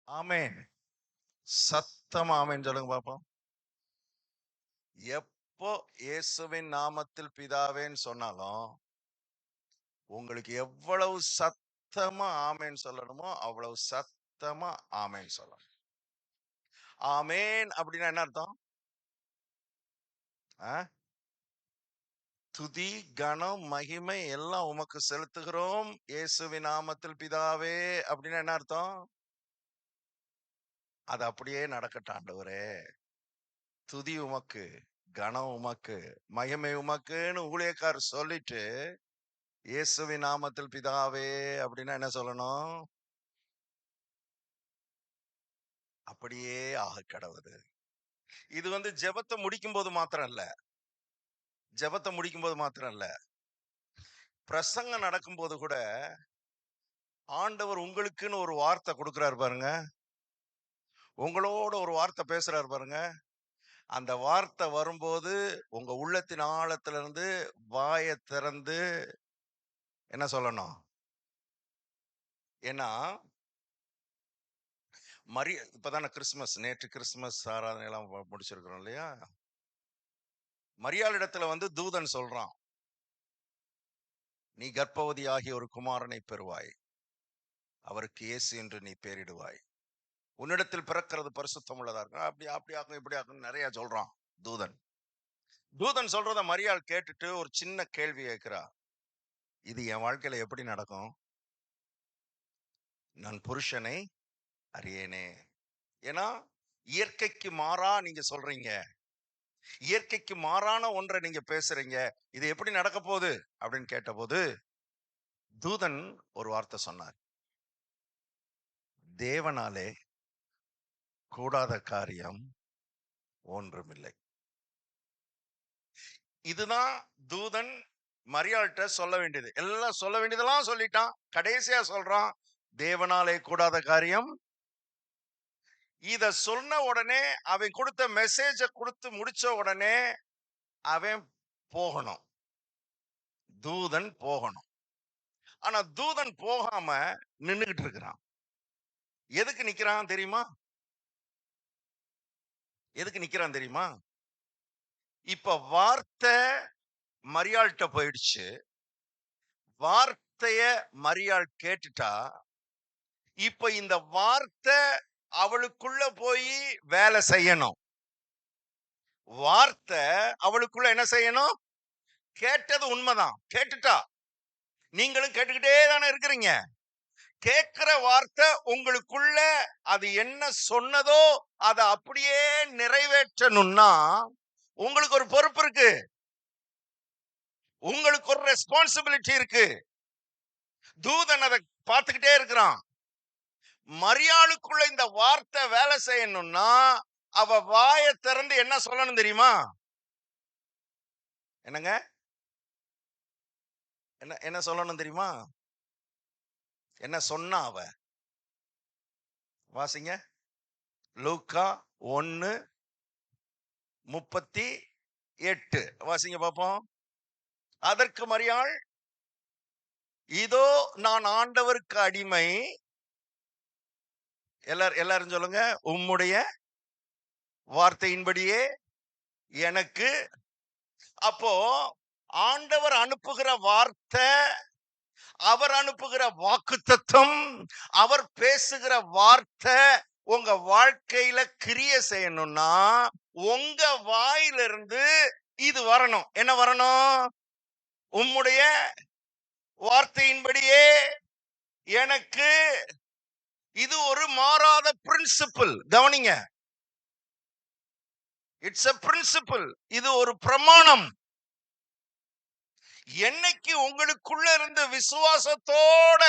ஆமென். சத்தமா ஆமென் சொல்லுங்க பாப்போம். எப்போ இயேசுவின் நாமத்தில் பிதாவேன்னு சொன்னாலும் உங்களுக்கு எவ்வளவு சத்தமா ஆமென் சொல்லணுமோ அவ்வளவு சத்தமா ஆமென் சொல்லணும். ஆமென் அப்படின்னா என்ன அர்த்தம்? துதி கனம் மகிமை எல்லாம் உமக்கு செலுத்துகிறோம் இயேசுவின் நாமத்தில் பிதாவே அப்படின்னா என்ன அர்த்தம்? அது அப்படியே நடக்கட்டும் ஆண்டவரே. துதி உமக்கு, கனம் உமக்கு, மகிமை உமக்குன்னு ஊழியக்காரர் சொல்லிட்டு இயேசுவின் நாமத்தில் பிதாவே அப்படின்னா என்ன சொல்லணும்? அப்படியே ஆக கடவுது. இது ஜெபத்தை முடிக்கும் போது மாத்திரம் இல்ல. ஜெபத்தை முடிக்கும் போது மாத்திரம் இல்ல. பிரசங்கம் நடக்கும் போது கூட ஆண்டவர் உங்களுக்குன்னு ஒரு வார்த்தை கொடுக்கிறார் பாருங்க. உங்களோட ஒரு வார்த்தை பேசுறாரு பாருங்க. அந்த வார்த்தை வரும்போது உங்க உள்ளத்தின் ஆழத்துல இருந்து வாயை திறந்து என்ன சொல்லணும்? ஏன்னா இப்பதானே கிறிஸ்துமஸ், நேற்று கிறிஸ்துமஸ் ஆராதனை எல்லாம் முடிச்சிருக்கிறோம் இல்லையா? மரியாளிடத்துல தூதன் சொல்றான், நீ கர்ப்பவதியாகி ஒரு குமாரனை பெறுவாய், அவருக்கு இயேசு என்று நீ பெயரிடுவாய், உன்னிடத்தில் பிறக்கிறது பரிசுத்தம் உள்ளதா இருக்கும், அப்படி அப்படியாகும் இப்படியாகும் நிறைய சொல்றான் தூதன். தூதன் சொல்றத மரியாள் கேட்டுட்டு ஒரு சின்ன கேள்வி கேட்கிறா, இது என் வாழ்க்கையில எப்படி நடக்கும்? நான் புருஷனை அறியேனே. ஏன்னா இயற்கைக்கு மாறா நீங்க சொல்றீங்க, இயற்கைக்கு மாறான ஒன்றை நீங்க பேசுறீங்க, இது எப்படி நடக்க போகுது அப்படின்னு கேட்டபோது தூதன் ஒரு வார்த்தை சொன்னார், தேவனாலே கூடாத காரியம் ஒன்றுமில்லை. இதுதான் தூதன் மரியாள்கிட்ட சொல்ல வேண்டியது. எல்லாம் சொல்ல வேண்டியதெல்லாம் சொல்லிட்டான். கடைசியா சொல்றான், தேவனாலே கூடாத காரியம். இத சொன்ன உடனே அவன் கொடுத்த மெசேஜ கொடுத்து முடிச்ச உடனே அவன் போகணும், தூதன் போகணும். ஆனா தூதன் போகாம நின்னுகிட்டு இருக்கிறான். எதுக்கு நிக்கிறான் தெரியுமா? எதுக்கு நிக்கிறான் தெரியுமா? இப்ப வார்த்தை மரியாள்கிட்ட போயிடுச்சு. வார்த்தைய மரியாள் கேட்டுட்டா. இப்ப இந்த வார்த்தை அவளுக்குள்ள போய் வேலை செய்யணும். வார்த்தை அவளுக்குள்ள என்ன செய்யணும்? கேட்டது உண்மைதான், கேட்டுட்டா. நீங்களும் கேட்டுக்கிட்டே தானே இருக்கிறீங்க. கேட்கிற வார்த்தை உங்களுக்குள்ள அது என்ன சொன்னதோ அதை அப்படியே நிறைவேற்றணும்னா உங்களுக்கு ஒரு பொறுப்பு இருக்கு, உங்களுக்கு ஒரு ரெஸ்பான்சிபிலிட்டி இருக்கு. தூதன் அதை பார்த்துக்கிட்டே இருக்கிறான். மரியாளுக்குள்ள இந்த வார்த்தை வேலை செய்யணும்னா அவ வாயை திறந்து என்ன சொல்லணும் தெரியுமா? என்னங்க? என்ன சொல்லணும் தெரியுமா? என்ன சொன்னா அவ? வாசிங்க. லூக்கா 1:38 வாசிங்க பாப்போம். அதற்கு மரியாள், இதோ நான் ஆண்டவருக்கு அடிமை, எல்லாரும் சொல்லுங்க, உம்முடைய வார்த்தையின்படியே எனக்கு. அப்போ ஆண்டவர் அனுப்புகிற வார்த்தை, அவர் அனுப்புகிற வாக்குத்தத்தம், அவர் பேசுகிற வார்த்தை உங்க வாழ்க்கையில கிரியை செய்யணும்னா உங்க வாயிலிருந்து இது வரணும். என்ன வரணும்? உம்முடைய வார்த்தையின்படியே எனக்கு. இது ஒரு மாறாத பிரின்சிபிள். கவனிங்க, இட்ஸ் எ பிரின்சிபிள். இது ஒரு பிரமாணம். என்னைக்கு உங்களுக்குள்ள இருந்து விசுவாசத்தோட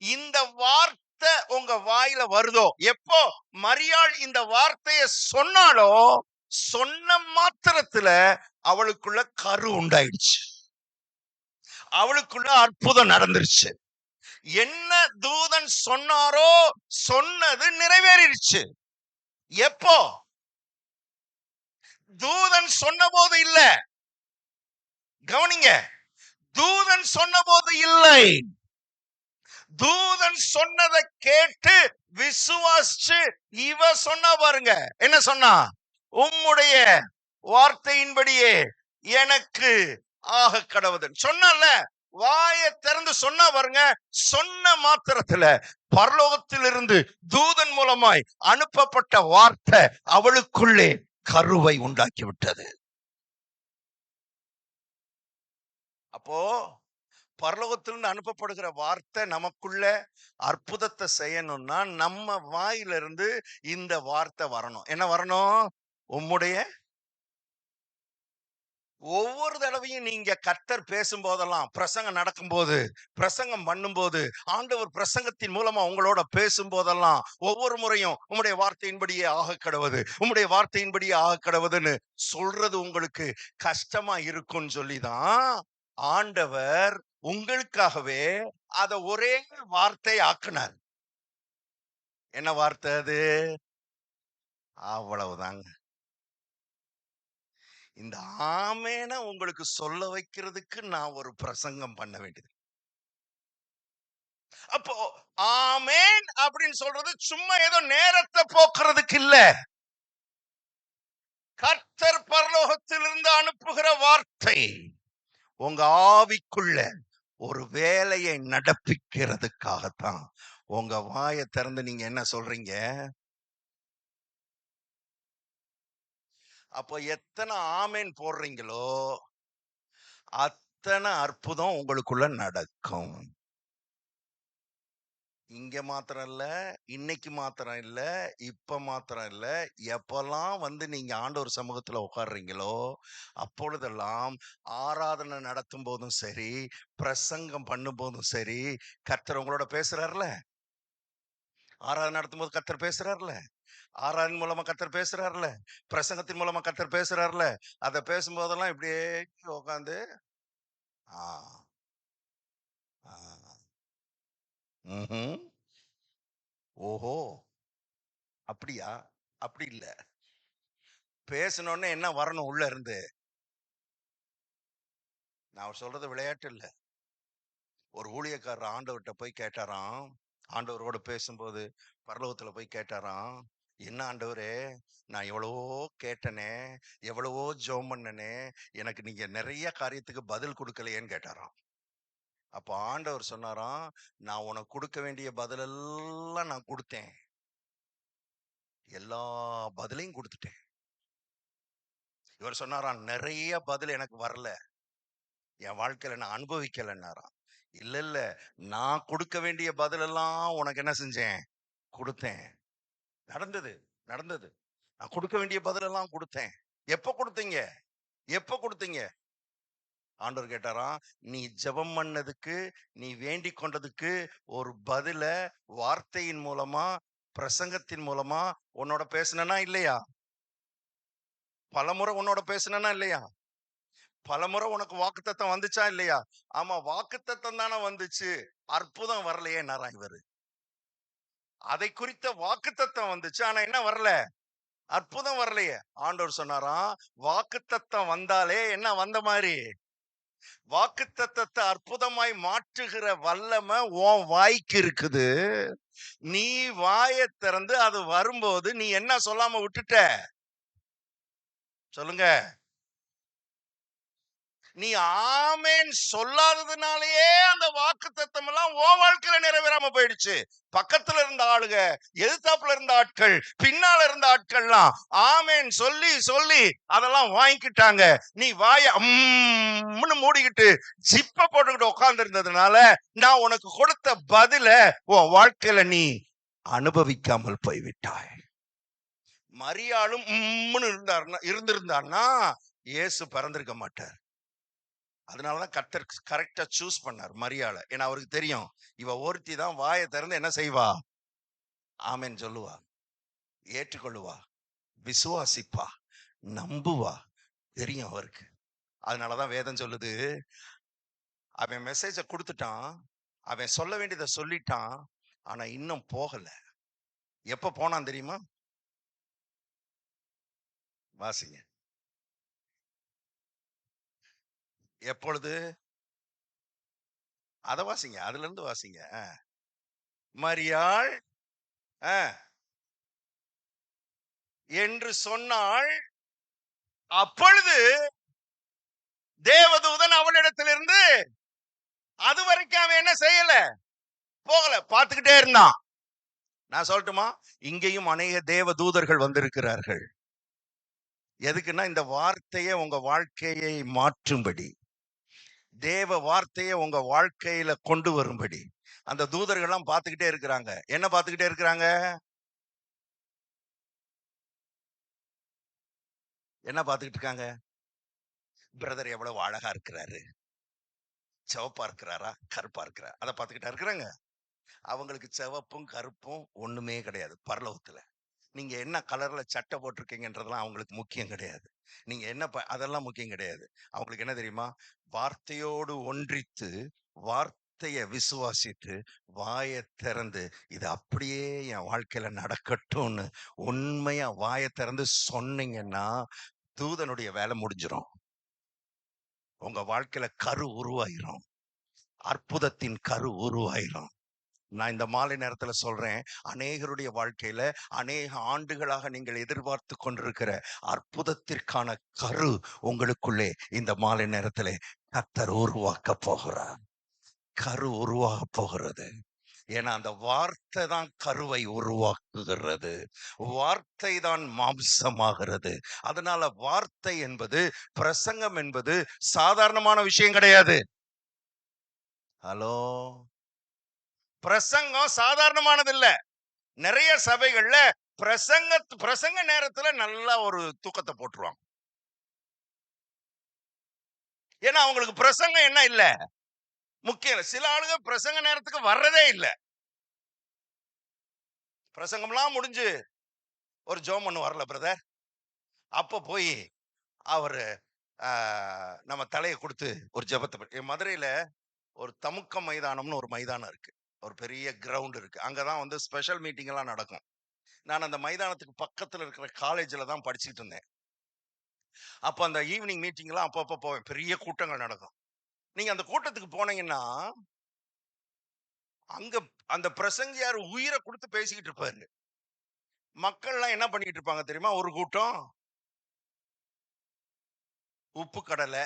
இந்த வார்த்தை உங்க வாயில வருதோ, எப்போ மரியாள் இந்த வார்த்தையை சொன்னாலோ சொன்ன மாத்திரத்துல அவளுக்குள்ள கரு உண்டாயிடுச்சு, அவளுக்குள்ள அற்புதம் நடந்துருச்சு. என்ன தூதன் சொன்னாரோ சொன்னது நிறைவேறிடுச்சு. எப்போ? தூதன் சொன்ன போது இல்ல. கவனிங்க, தூதன் சொன்ன போது இல்லை. தூதன் சொன்னதை கேட்டு விசுவாசிச்சு இவ சொன்னா பாருங்க, என்ன சொன்னா? உம்முடைய வார்த்தையின்படியே எனக்கு ஆக கடவுதன் சொன்னல. வாய திறந்து சொன்னா பாருங்க, சொன்ன மாத்திரத்துல பரலோகத்திலிருந்து தூதன் மூலமாய் அனுப்பப்பட்ட வார்த்தை அவளுக்குள்ளே கருவை உண்டாக்கி விட்டது. அப்போ பரலோகத்திலிருந்து அனுப்பப்படுகிற வார்த்தை நமக்குள்ள அற்புதத்தை செய்யணும்னா நம்ம வாயிலிருந்து இந்த வார்த்தை வரணும். என்ன வரணும்? உம்முடைய. ஒவ்வொரு தடவையும் நீங்க கர்த்தர் பேசும்போதெல்லாம், பிரசங்கம் நடக்கும்போது, பிரசங்கம் பண்ணும்போது, ஆண்டவர் பிரசங்கத்தின் மூலமா உங்களோட பேசும்போதெல்லாம், ஒவ்வொரு முறையும் உம்முடைய வார்த்தையின்படியே ஆக கடவுது, உம்முடைய வார்த்தையின்படியே ஆக கடவுதுன்னு சொல்றது உங்களுக்கு கஷ்டமா இருக்கும்னு சொல்லிதான் ஆண்டவர் உங்களுக்காகவே அத ஒரே வார்த்தை ஆக்குனார். என்ன வார்த்தை அது? அவ்வளவுதாங்க. இந்த ஆமேன உங்களுக்கு சொல்ல வைக்கிறதுக்கு நான் ஒரு பிரசங்கம் பண்ண வேண்டியது. அப்போ ஆமேன் அப்படின்னு சொல்றது சும்மா ஏதோ நேரத்தை போக்குறதுக்கு இல்ல. கர்த்தர் பரலோகத்திலிருந்து அனுப்புகிற வார்த்தை உங்க ஆவிக்குள்ள ஒரு வேலையை நடப்பிக்கிறதுக்காகத்தான். உங்க வாயை திறந்து நீங்க என்ன சொல்றீங்க? அப்போ எத்தனை ஆமேன் போடுறீங்களோ அத்தனை அற்புதம் உங்களுக்குள்ள நடக்கும். இங்க மாத்திரம் இல்ல, இன்னைக்கு மாத்திரம் இல்ல, இப்ப மாத்திரம் இல்ல, எப்பெல்லாம் வந்து நீங்க ஆண்டவர் சமூகத்துல உட்கார்றீங்களோ அப்பொழுதெல்லாம் ஆராதனை நடத்தும் போதும் சரி, பிரசங்கம் பண்ணும் போதும் சரி, கர்த்தர் உங்களோட பேசுறாருல. ஆராதனை நடத்தும் போது கர்த்தர் பேசுறாருல, ஆராதனை மூலமா கர்த்தர் பேசுறாருல, பிரசங்கத்தின் மூலமா கர்த்தர் பேசுறாருல. அத பேசும்போதெல்லாம் இப்படியே உட்காந்து ஆ ஆ ம்ஹும். ஓஹோ, அப்படியா? அப்படி இல்ல. பேசணும்னு என்ன வரணும் உள்ள இருந்து? நான் சொல்றது விளையாட்டு இல்ல. ஒரு ஊழியக்காரர் ஆண்டவர்கிட்ட போய் கேட்டாராம். ஆண்டவரோட பேசும்போது பரலோகத்துல போய் கேட்டாராம், என்ன ஆண்டவரே, நான் எவ்வளவோ கேட்டனே, எவ்வளவோ ஜெபம் பண்ணனே, எனக்கு நீங்க நிறைய காரியத்துக்கு பதில் கொடுக்கலையேன்னு கேட்டாராம். அப்ப ஆண்டவர் சொன்னாராம், நான் உனக்கு கொடுக்க வேண்டிய பதிலெல்லாம் நான் கொடுத்தேன். எல்லா பதிலையும் கொடுத்துட்டேன். இவர் சொன்னாராம், நிறைய பதில் எனக்கு வரல, என் வாழ்க்கையில நான் அனுபவிக்கலைன்னாராம். இல்ல இல்ல, நான் கொடுக்க வேண்டிய பதிலெல்லாம் உனக்கு என்ன செஞ்சேன்? கொடுத்தேன். நடந்தது, நடந்தது. நான் கொடுக்க வேண்டிய பதிலெல்லாம் கொடுத்தேன். எப்ப கொடுத்தீங்க? எப்ப கொடுத்தீங்க? ஆண்டவர் கேட்டாராம், நீ ஜெபம் பண்ணதுக்கு, நீ வேண்டிக் கொண்டதுக்கு ஒரு பதில வார்த்தையின் மூலமா, பிரசங்கத்தின் மூலமா உன்னோட பேசுனனா இல்லையா? பலமுறை உன்னோட பேசுனனா இல்லையா? பலமுறை உனக்கு வாக்குத்தத்தம் வந்துச்சா இல்லையா? ஆமா, வாக்குத்தத்தம் தானே வந்துச்சு, அற்புதம் வரலையேன்னாராம் இவரு. அதை குறித்த வாக்குத்தத்தம் வந்துச்சு, ஆனா என்ன வரல? அற்புதம் வரலையே. ஆண்டவர் சொன்னாராம், வாக்குத்தத்தம் வந்தாலே என்ன வந்த மாதிரி? வாக்குத்தத்தத்தை அற்புதமாய் மாற்றுகிற வல்லமை உன் வாய்க்கு இருக்குது. நீ வாயை திறந்து அது வரும்போது நீ என்ன சொல்லாம விட்டுட்ட? சொல்லுங்க. நீ ஆமேன் சொல்லாததுனாலயே அந்த வாக்குத்தத்தம் எல்லாம் உன் வாழ்க்கையில நிறைவேறாம போயிடுச்சு. பக்கத்துல இருந்த ஆளுங்க, எதிர்த்தாப்புல இருந்த ஆட்கள், பின்னால இருந்த ஆட்கள்லாம் ஆமேன் சொல்லி சொல்லி அதெல்லாம் வாங்கிக்கிட்டாங்க. நீ வாய மூடிக்கிட்டு ஜிப்ப போட்டுக்கிட்டு உட்கார்ந்து இருந்ததுனால நான் உனக்கு கொடுத்த பதில உன் வாழ்க்கையில நீ அனுபவிக்காமல் போய்விட்டாய். மரியாளும் இருந்திருந்தான்னா இயேசு பிறந்திருக்க மாட்டார். அதனாலதான் கர்த்தர் கரெக்டா சூஸ் பண்ணார் மரியாளை. ஏன்னா அவருக்கு தெரியும், இவ ஒருத்தி தான் வாயை திறந்து என்ன செய்வா? ஆமென் சொல்லுவா, ஏற்றுக்கொள்ளுவா, விசுவாசிப்பா, நம்புவா. தெரியும் அவருக்கு. அதனாலதான் வேதம் சொல்லுது, அவன் மெசேஜ கொடுத்துட்டான், அவன் சொல்ல வேண்டியதை சொல்லிட்டான், ஆனா இன்னும் போகல. எப்ப போனான் தெரியுமா? வாசிங்க. எப்பொழுது? அத வாசிங்க, அதுல இருந்து வாசிங்க. மரியாள் என்று சொன்னாள். அப்பொழுது தேவதூதன் அவளிடத்திலிருந்து அது வரைக்கும் அவன் என்ன செய்யல, போகல, பார்த்துக்கிட்டே இருந்தான். நான் சொல்லட்டுமா, இங்கேயும் அநேக தேவ தூதர்கள் வந்திருக்கிறார்கள். எதுக்குன்னா இந்த வார்த்தையை உங்க வாழ்க்கையை மாற்றும்படி, தேவ வார்த்தையை உங்க வாழ்க்கையில கொண்டு வரும்படி அந்த தூதர்கள்லாம் பார்த்துக்கிட்டே இருக்கிறாங்க. என்ன பார்த்துக்கிட்டே இருக்கிறாங்க? என்ன பார்த்துக்கிட்டு இருக்காங்க? பிரதர் எவ்வளவு அழகா இருக்கிறாரு, சிவப்பா இருக்கிறாரா, கருப்பா இருக்கிறார், அதை பார்த்துக்கிட்டா இருக்கிறாங்க. அவங்களுக்கு சிவப்பும் கருப்பும் ஒண்ணுமே கிடையாது பரலோகத்துல. நீங்க என்ன கலர்ல சட்டை போட்டிருக்கீங்கன்றதெல்லாம் அவங்களுக்கு முக்கியம் கிடையாது. நீங்க என்ன அதெல்லாம் முக்கியம் கிடையாது. அவங்களுக்கு என்ன தெரியுமா? வார்த்தையோடு ஒன்றித்து, வார்த்தைய விசுவாசித்து, வாயை திறந்து இது அப்படியே என் வாழ்க்கையில நடக்கட்டும்னு உண்மையா வாயை திறந்து சொன்னீங்கன்னா தூதனுடைய வேலை முடிஞ்சிடும். உங்க வாழ்க்கையில கரு உருவாயிரும், அற்புதத்தின் கரு உருவாயிரும். நான் இந்த மாலை நேரத்துல சொல்றேன், அநேகருடைய வாழ்க்கையில அநேக ஆண்டுகளாக நீங்கள் எதிர்பார்த்து கொண்டிருக்கிற அற்புதத்திற்கான கரு உங்களுக்குள்ளே இந்த மாலை நேரத்துல கர்த்தர் உருவாக்க போகிறார். கரு உருவாக போகிறது. ஏன்னா அந்த வார்த்தை தான் கருவை உருவாக்குகிறது, வார்த்தை தான் மாம்சமாகிறது. அதனால வார்த்தை என்பது, பிரசங்கம் என்பது சாதாரணமான விஷயம் கிடையாது. ஹலோ, பிரசங்கம் சாதாரணமானது இல்ல. நிறைய சபைகள்ல பிரசங்க நேரத்துல நல்லா ஒரு தூக்கத்தை போட்டுருவாங்க. ஏன்னா அவங்களுக்கு பிரசங்கம் என்ன இல்ல முக்கியம். சில ஆளுங்க பிரசங்க நேரத்துக்கு வர்றதே இல்ல. பிரசங்கம்லாம் முடிஞ்சு ஒரு ஜெபம் பண்ண வரல பிரதர், அப்ப போய் அவரு நம்ம தலையை கொடுத்து ஒரு ஜெபத்தை. மதுரையில ஒரு தமுக்க மைதானம்னு ஒரு மைதானம் இருக்கு, ஒரு பெரிய கிரவுண்ட் இருக்கு. அங்கதான் வந்து ஸ்பெஷல் மீட்டிங் எல்லாம் நடக்கும். நான் அந்த மைதானத்துக்கு பக்கத்துல இருக்கிற காலேஜ்ல தான் படிச்சுட்டு இருந்தேன். அப்ப அந்த ஈவினிங் மீட்டிங் எல்லாம் அப்பப்ப போவேன். பெரிய கூட்டங்கள் நடக்கும். நீங்க அந்த கூட்டத்துக்கு போனீங்கன்னா அங்க அந்த பிரசங்கியார் உயிரை கொடுத்து பேசிக்கிட்டு இருப்பாரு. மக்கள் எல்லாம் என்ன பண்ணிட்டு இருப்பாங்க தெரியுமா? ஒரு கூட்டம் உப்பு கடலை,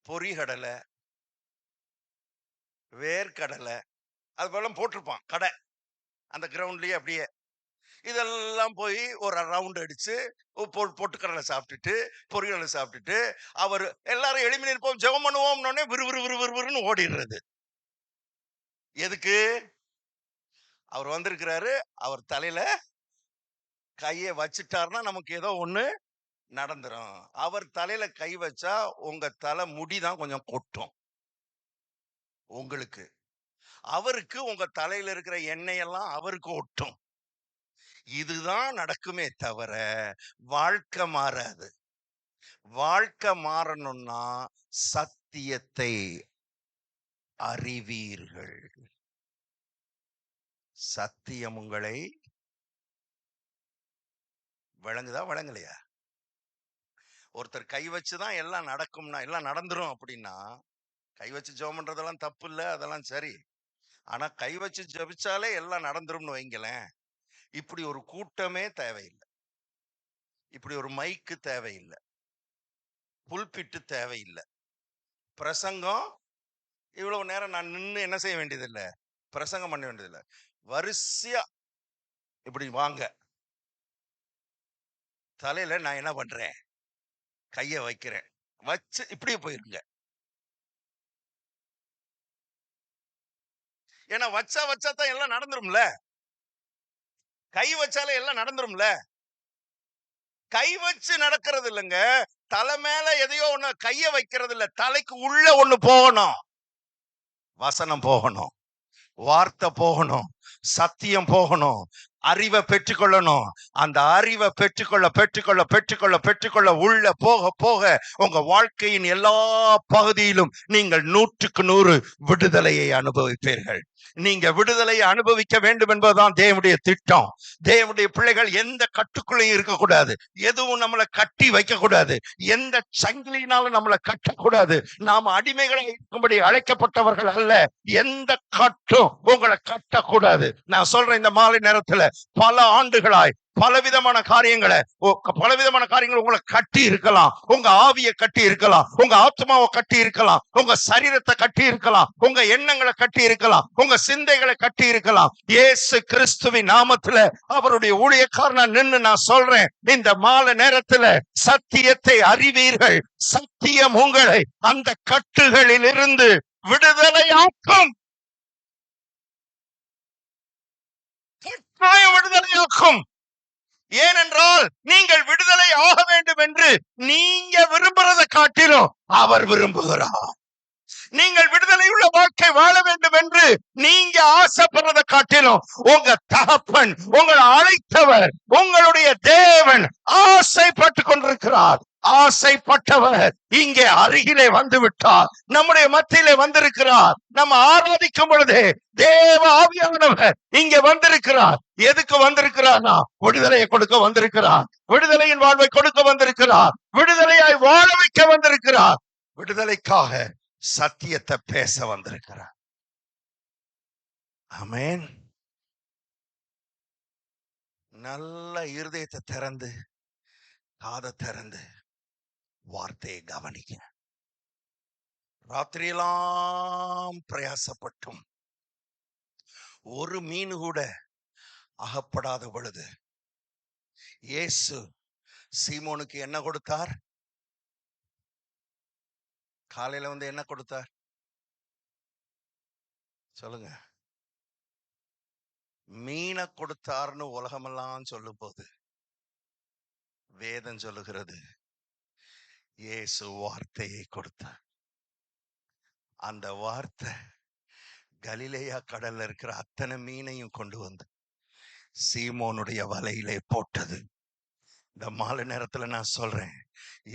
பொறி கடலை, வேர்க்கடலை, அது போல போட்டிருப்பான் கடை அந்த கிரவுண்ட்லயே. அப்படியே இதெல்லாம் போய் ஒரு ரவுண்ட் அடிச்சு பொட்டுக்கடலை சாப்பிட்டுட்டு, பொறிகடலை சாப்பிட்டுட்டு, அவர் எல்லாரும் எழுப்பி நிற்போம் ஜெபம் பண்ணுவோம்னே விறுவிறு விறுவிறுன்னு ஓடிடுறது. எதுக்கு? அவர் வந்திருக்கிறாரு, அவர் தலையில கையை வச்சுட்டாருன்னா நமக்கு ஏதோ ஒண்ணு நடந்துரும். அவர் தலையில கை வச்சா உங்க தலை முடிதான் கொஞ்சம் கொட்டும் உங்களுக்கு. அவருக்கு உங்க தலையில இருக்கிற எண்ணெய் எல்லாம் அவருக்கு ஒட்டும். இதுதான் நடக்குமே தவிர வாழ்க்கை மாறாது. வாழ்க்கை மாறணும்னா சத்தியத்தை அறிவீர்கள், சத்தியம் உங்களை விளங்குதா விளங்கலையா? ஒருத்தர் கை வச்சுதான் எல்லாம் நடக்கும்னா, எல்லாம் நடந்துரும் அப்படின்னா, கை வச்சு ஜெபம் பண்றதெல்லாம் தப்பு இல்ல, அதெல்லாம் சரி. ஆனா கை வச்சு ஜெபிச்சாலே எல்லாம் நடந்துரும்னு வைங்களேன். இப்படி ஒரு கூட்டமே தேவையில்லை, இப்படி ஒரு மைக்கு தேவையில்லை, புல்பிட்டு தேவையில்லை, பிரசங்கம் இவ்வளவு நேரம் நான் நின்று என்ன செய்ய வேண்டியதில்லை, பிரசங்கம் பண்ண வேண்டியதில்லை. வரிசையா இப்படி வாங்க, தலையில நான் என்ன பண்றேன், கைய வைக்கிறேன், வச்சு இப்படியே போயிருங்க. ஏன்னா வச்சாதான் எல்லாம் நடந்துரும்ல. கை வச்சாலே எல்லாம் நடந்துரும்ல. கை வச்சு நடக்கிறது இல்லைங்க, தலை மேல எதையோ ஒண்ணு கைய வைக்கிறது இல்ல, தலைக்கு உள்ள ஒண்ணு போகணும். வசனம் போகணும், வார்த்தை போகணும், சத்தியம் போகணும், அறிவை பெற்றுக்கொள்ளணும். அந்த அறிவை பெற்றுக்கொள்ள உள்ள போக போக உங்க வாழ்க்கையின் எல்லா பகுதியிலும் நீங்கள் 100க்கு 100 விடுதலையை அனுபவிப்பீர்கள். நீங்க விடுதலை அனுபவிக்க வேண்டும் என்பதுதான் தேவனுடைய திட்டம். தேவனுடைய பிள்ளைகள் எந்த கட்டுக்குள்ளையும் இருக்கக்கூடாது. எதுவும் நம்மளை கட்டி வைக்க கூடாது. எந்த சங்கிலினாலும் நம்மளை கட்டக்கூடாது. நாம அடிமைகளை இருக்கும்படி அழைக்கப்பட்டவர்கள் அல்ல. எந்த கட்டும் உங்களை கட்டக்கூடாது. நான் சொல்றேன், இந்த மாலை நேரத்துல பல ஆண்டுகளாய் பலவிதமான காரியங்களை உங்களை கட்டி இருக்கலாம். உங்க ஆவியை கட்டி இருக்கலாம், உங்க ஆத்மாவை கட்டி இருக்கலாம், உங்க சரீரத்தை கட்டி இருக்கலாம், உங்க எண்ணங்களை கட்டி இருக்கலாம், உங்க சிந்தைகளை கட்டி இருக்கலாம். இயேசு கிறிஸ்துவின் நாமத்துல அவருடைய ஊழியக்காரனா நின்னு நான் சொல்றேன், இந்த மாலை நேரத்துல சத்தியத்தை அறிவீர்கள், சத்தியம் உங்களை அந்த கட்டுகளில் இருந்து விடுதலையாக்கும். விடுதலையாக்கும். ஏனென்றால் நீங்கள் விடுதலை ஆக வேண்டும் என்று நீங்க விரும்புறதை காட்டிலும் அவர் விரும்புகிறார். நீங்கள் விடுதலை உள்ள வாழ்க்கை வாழ வேண்டும் என்று நீங்க ஆசைப்படுறதை காட்டிலும் உங்க தகப்பன், உங்களை அழைத்தவர், உங்களுடைய தேவன் ஆசைப்பட்டு கொண்டிருக்கிறார். ஆசைப்பட்டவர் இங்கே அருகிலே வந்து விட்டார், நம்முடைய மத்தியிலே வந்திருக்கிறார். நம்ம ஆராதிக்கும் பொழுது தேவ ஆவியானவர் இங்கே வந்திருக்கிறார். எதுக்கு வந்திருக்கிறார்னா விடுதலையை கொடுக்க வந்திருக்கிறார். விடுதலையின் வாழ்வை கொடுக்க வந்திருக்கிறார். விடுதலையாய் வாழ வைக்க வந்திருக்கிறார். விடுதலைக்காக சத்தியத்தை பேச வந்திருக்கிறார். ஆமென். நல்ல இருதயத்தை திறந்து, காதை திறந்து வார்த்தையை கவனிக்க. ராத்திரியெல்லாம் பிரயாசப்பட்டும் ஒரு மீன் கூட அகப்படாத பொழுது இயேசு சீமோனுக்கு என்ன கொடுத்தார்? காலையில வந்து என்ன கொடுத்தார் சொல்லுங்க? மீனை கொடுத்தார்னு உலகமெல்லாம் சொல்லும் போது வேதம் சொல்லுகிறது இயேசு வார்த்தையை கொடுத்தார். அந்த வார்த்தை கலிலேயா கடல்ல இருக்கிற அத்தனை மீனையும் கொண்டு வந்து சீமோனுடைய வலையிலே போட்டது. இந்த மாலை நேரத்துல நான் சொல்றேன்,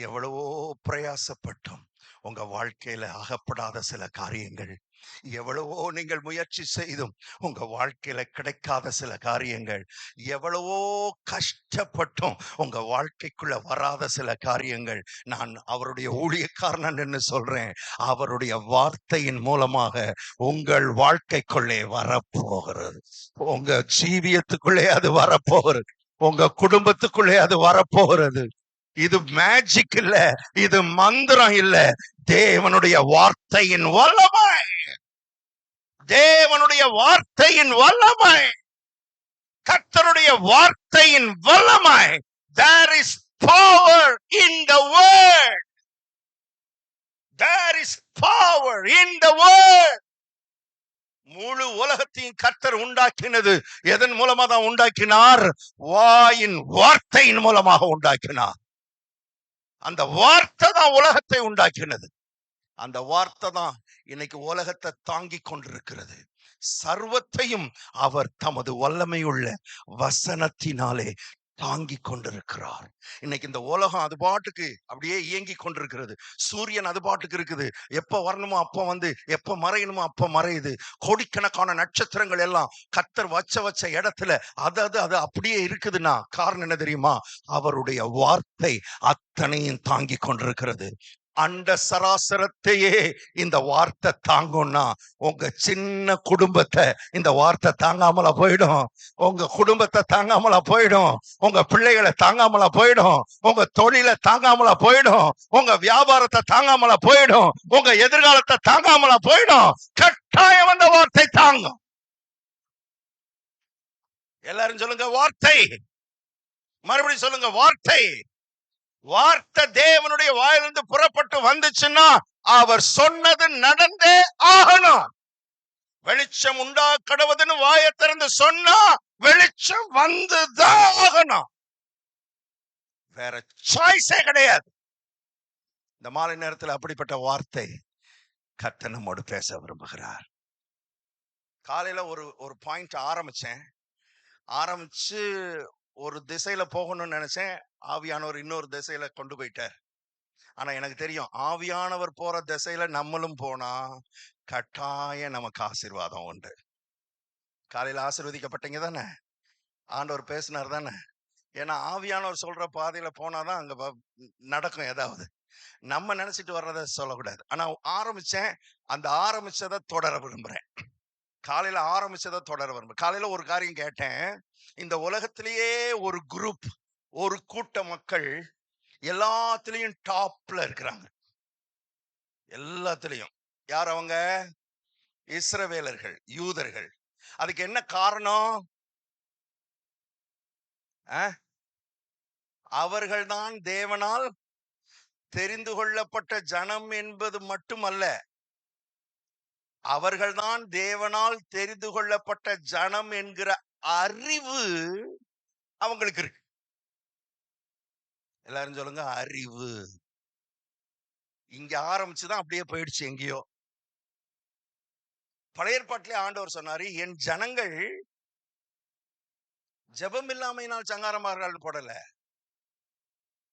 எவ்வளவோ பிரயாசப்பட்டும் உங்க வாழ்க்கையில அகப்படாத சில காரியங்கள், எவ்வளவோ நீங்கள் முயற்சி செய்தும் உங்க வாழ்க்கையில கிடைக்காத சில காரியங்கள், எவ்வளவோ கஷ்டப்பட்டும் உங்க வாழ்க்கைக்குள்ள வராத சில காரியங்கள், நான் அவருடைய ஊழியக்காரன் என்று சொல்றேன், அவருடைய வார்த்தையின் மூலமாக உங்கள் வாழ்க்கைக்குள்ளே வரப்போகிறது. உங்க ஜீவியத்துக்குள்ளே அது வரப்போகிறது. உங்க குடும்பத்துக்குள்ளே அது வரப்போகிறது. இது மேஜிக் இல்ல, இது மந்திரம் இல்ல, தேவனுடைய வார்த்தையின் வல்லமை. தேவனுடைய வார்த்தையின் வல்லமை, கர்த்தருடைய வார்த்தையின் வல்லமை. There is power in the word. There is power in the word. முழு உலகத்தையும் கர்த்தர் உண்டாக்கினது எதன் மூலமா தான் உண்டாக்கினார்? வாயின் வார்த்தையின் மூலமாக உண்டாக்கினார். அந்த வார்த்தை தான் உலகத்தை உண்டாக்கினது. அந்த வார்த்தை தான் இன்னைக்கு உலகத்தை தாங்கி கொண்டிருக்கிறது. சர்வத்தையும் அவர் தமது வல்லமையுள்ள வசனத்தினாலே தாங்கி கொண்டிருக்கிறார். இன்னைக்கு இந்த உலகம் அது பாட்டுக்கு அப்படியே இயங்கி கொண்டிருக்கிறது. சூரியன் அது பாட்டுக்கு இருக்குது, எப்ப வரணுமோ அப்ப வந்து, எப்ப மறையணுமோ அப்ப மறையுது. கோடிக்கணக்கான நட்சத்திரங்கள் எல்லாம் கர்த்தர் வச்ச இடத்துல அது அப்படியே இருக்குதுன்னா காரணம் என்ன தெரியுமா? அவருடைய வார்த்தை அத்தனையும் தாங்கி கொண்டிருக்கிறது. அண்ட சராசரத்தையே இந்த வார்த்தை தாங்கும்னா உங்க சின்ன குடும்பத்தை இந்த வார்த்தை தாங்காமலா போயிடும். உங்க குடும்பத்தை தாங்காமலா போயிடும். உங்க பிள்ளைகளை தாங்காமலா போயிடும். உங்க தொழிலை தாங்காமலா போயிடும். உங்க வியாபாரத்தை தாங்காமலா போயிடும். உங்க எதிர்காலத்தை தாங்காமலா போயிடும். கட்டாயம் அந்த வார்த்தை தாங்கும். எல்லாரும் சொல்லுங்க வார்த்தை. மறுபடியும் சொல்லுங்க வார்த்தை. வார்த்தை தேவனுடைய வாயிலிருந்து புறப்பட்டு வந்துச்சுன்னா அவர் சொன்னது நடந்தே ஆகணும். வெளிச்சம் உண்டா கடவுதுன்னு வாயை திறந்து சொன்னா வெளிச்சம் வந்துதான் ஆகணும். வேற சாய்ஸே கிடையாது. இந்த மாலை நேரத்தில் அப்படிப்பட்ட வார்த்தை கர்த்தர் நம்மோடு பேச விரும்புகிறார். காலையில ஒரு பாயிண்ட் ஆரம்பிச்சு ஒரு திசையில போகணும்னு நினைச்சேன். ஆவியானவர் இன்னொரு திசையில கொண்டு போயிட்டார். ஆனா எனக்கு தெரியும், ஆவியானவர் போற திசையில நம்மளும் போனா கட்டாயம் நமக்கு ஆசீர்வாதம் உண்டு. காலையில ஆசீர்வதிக்கப்பட்டீங்க தானே? ஆண்டவர் பேசினார் தானே? ஏன்னா ஆவியானவர் சொல்ற பாதையில போனாதான் அங்க நடக்கும் ஏதாவது. நம்ம நினைச்சிட்டு வர்றதை சொல்லக்கூடாது. ஆனா ஆரம்பிச்சேன், அந்த ஆரம்பிச்சதை தொடர விரும்புறேன். காலையில ஆரம்பிச்சதை தொடர விரும்புறேன். காலையில ஒரு காரியம் கேட்டேன். இந்த உலகத்திலேயே ஒரு குரூப், ஒரு கூட்ட மக்கள் எல்லாத்துலயும் டாப்ல இருக்கிறாங்க. எல்லாத்துலயும் யார் அவங்க? இஸ்ரவேலர்கள், யூதர்கள். அதுக்கு என்ன காரணம்? அவர்கள்தான் தேவனால் தெரிந்து கொள்ளப்பட்ட ஜனம் என்பது மட்டுமல்ல, அவர்கள்தான் தேவனால் தெரிந்து கொள்ளப்பட்ட ஜனம் என்கிற அறிவு அவங்களுக்கு இருக்கு. எல்லாரும் சொல்லுங்க, அறிவு. இங்க ஆரம்பிச்சுதான் அப்படியே போயிடுச்சு எங்கேயோ. பழைய ஏற்பாட்டிலே ஆண்டவர் சொன்னாரு, என் ஜனங்கள் ஜெபம் இல்லாமையினால் சங்காரமார்கள் போடல,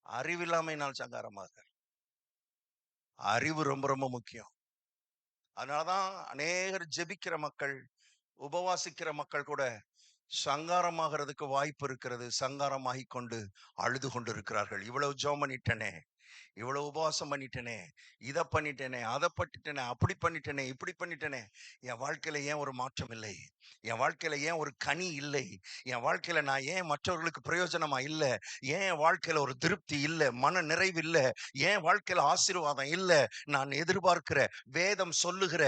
அறிவில்லாமையினால் சங்காரமார்கள். அறிவு ரொம்ப ரொம்ப முக்கியம். அதனாலதான் அநேகர் ஜெபிக்கிற மக்கள், உபவாசிக்கிற மக்கள் கூட சங்காரமாகிறதுக்கு வாய்ப்பு இருக்கிறது. சங்காரமாகி கொண்டு அழுது கொண்டு இருக்கிறார்கள். இவ்வளவு ஜெபம் பண்ணிட்டனே, இவ்வளவு உபவாசம் பண்ணிட்டேனே, இதை பண்ணிட்டேனே, அதை பண்ணிட்டேனே, அப்படி பண்ணிட்டேனே, இப்படி பண்ணிட்டேனே, என் வாழ்க்கையில ஏன் ஒரு மாற்றம் இல்லை? என் வாழ்க்கையில ஏன் ஒரு கனி இல்லை? என் வாழ்க்கையில நான் ஏன் மற்றவர்களுக்கு பிரயோஜனமா இல்லை? ஏன் என் வாழ்க்கையில ஒரு திருப்தி இல்லை, மன நிறைவு இல்லை, ஏன் வாழ்க்கையில ஆசீர்வாதம் இல்லை? நான் எதிர்பார்க்கிற, வேதம் சொல்லுகிற,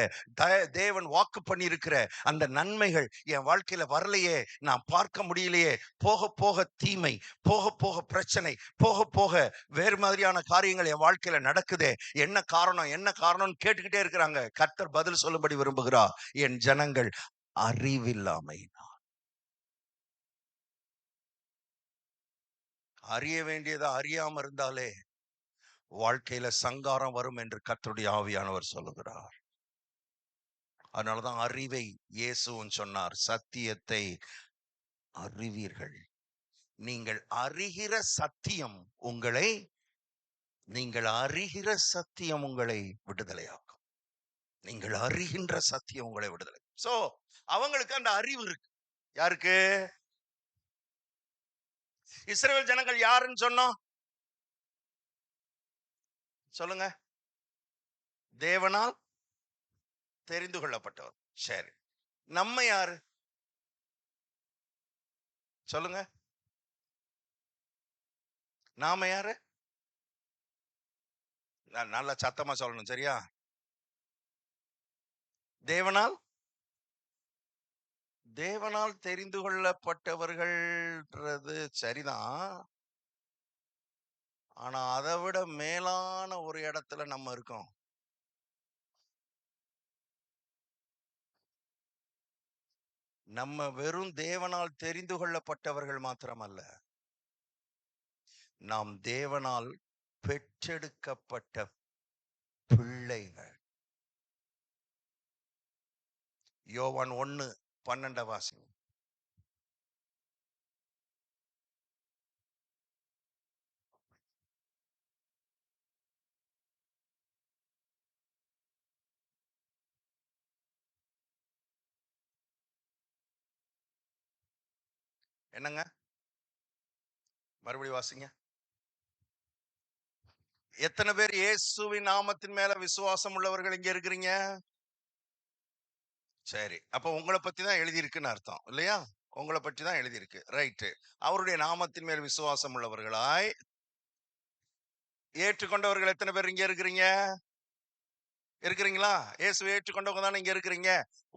தேவன் வாக்கு பண்ணியிருக்கிற அந்த நன்மைகள் என் வாழ்க்கையில வரலையே, நான் பார்க்க முடியலையே. போக போக தீமை, போக போக பிரச்சனை, போக போக வேறு மாதிரியான காரியங்கள் என் வாழ்க்கையில நடக்குதே, என்ன காரணம், என்ன காரணம் கேட்டுக்கிட்டே இருக்கிறாங்க. கர்த்தர் பதில் சொல்லும்படி விரும்புகிறார். என் ஜனங்கள் அறிவில்லாமையினால். அறிய வேண்டியதை அறியாம இருந்தாலே வாழ்க்கையில சங்காரம் வரும் என்று கர்த்தருடைய ஆவியானவர் சொல்லுகிறார். அதனாலதான் அறிவை இயேசுவும் சொன்னார், சத்தியத்தை அறிவீர்கள். நீங்கள் அறிகிற சத்தியம் உங்களை, நீங்கள் அறிகிற சத்தியம் உங்களை விடுதலையாக்கும். நீங்கள் அறிகின்ற சத்தியம் உங்களை விடுதலை. சோ அவங்களுக்கு அந்த அறிவு இருக்கு. யாருக்கு? இஸ்ரவேல் ஜனங்கள் யாருன்னு சொன்னோம்? சொல்லுங்க. தேவனால் தெரிந்து கொள்ளப்பட்டவர். சரி, நம்ம யாரு? சொல்லுங்க. நாம யாரு? நல்ல சத்தமா சொல்லணும், சரியா? தேவனால், தேவனால் தெரிந்து கொள்ளப்பட்டவர்கள்ன்றது சரிதான். ஆனா அதை விட மேலான ஒரு இடத்துல நம்ம இருக்கோம். நம்ம வெறும் தேவனால் தெரிந்து கொள்ளப்பட்டவர்கள் மாத்திரமல்ல, நாம் தேவனால் பெற்றெடுக்கப்பட்ட பிள்ளைகள். யோவான் 1:12 வாசிங்க. என்னங்க? மறுபடியும் வாசிங்க. எத்தனை பேர் இயேசுவின் நாமத்தின் மேல விசுவாசம் உள்ளவர்கள் இங்க இருக்கிறீங்க? சரி, அப்ப உங்களை பத்தி தான் எழுதியிருக்குன்னு அர்த்தம் இல்லையா? உங்களை பற்றி தான் எழுதியிருக்கு. ரைட்டு. அவருடைய நாமத்தின் மேல் விசுவாசம் உள்ளவர்களாய் ஏற்றுக்கொண்டவர்கள் எத்தனை பேர் இங்க இருக்கிறீங்க? இருக்கிறீங்களா? இயேசுவை ஏற்றுக்கொண்டவங்க தானே இங்க இருக்கிறீங்க.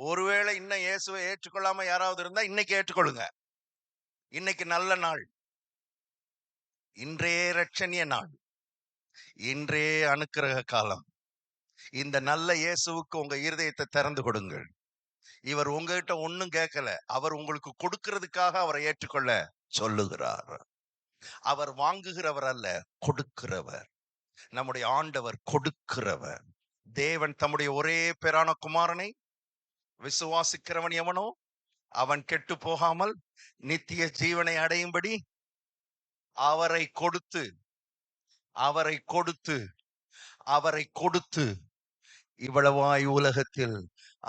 ஒருவேளை இன்னும் இயேசுவை ஏற்றுக்கொள்ளாம யாராவது இருந்தா இன்னைக்கு ஏற்றுக்கொள்ளுங்க. இன்னைக்கு நல்ல நாள். இன்றே இரட்சணிய நாள். இன்றே அனுக்கிரக காலம். இந்த நல்ல இயேசுவுக்கு உங்க இருதயத்தை திறந்து கொடுங்கள். இவர் உங்ககிட்ட ஒண்ணும் கேட்கல, அவர் உங்களுக்கு கொடுக்கிறதுக்காக அவரை ஏற்றுக்கொள்ள சொல்லுகிறார். அவர் வாங்குகிறவர் அல்ல, கொடுக்கிறவர். நம்முடைய ஆண்டவர் கொடுக்கிறவர். தேவன் தம்முடைய ஒரே பேரான குமாரனை விசுவாசிக்கிறவன் எவனோ அவன் கெட்டு போகாமல் நித்திய ஜீவனை அடையும்படி அவரை கொடுத்து, அவரை கொடுத்து, அவரை கொடுத்து இவ்வளவாய் உலகத்தில்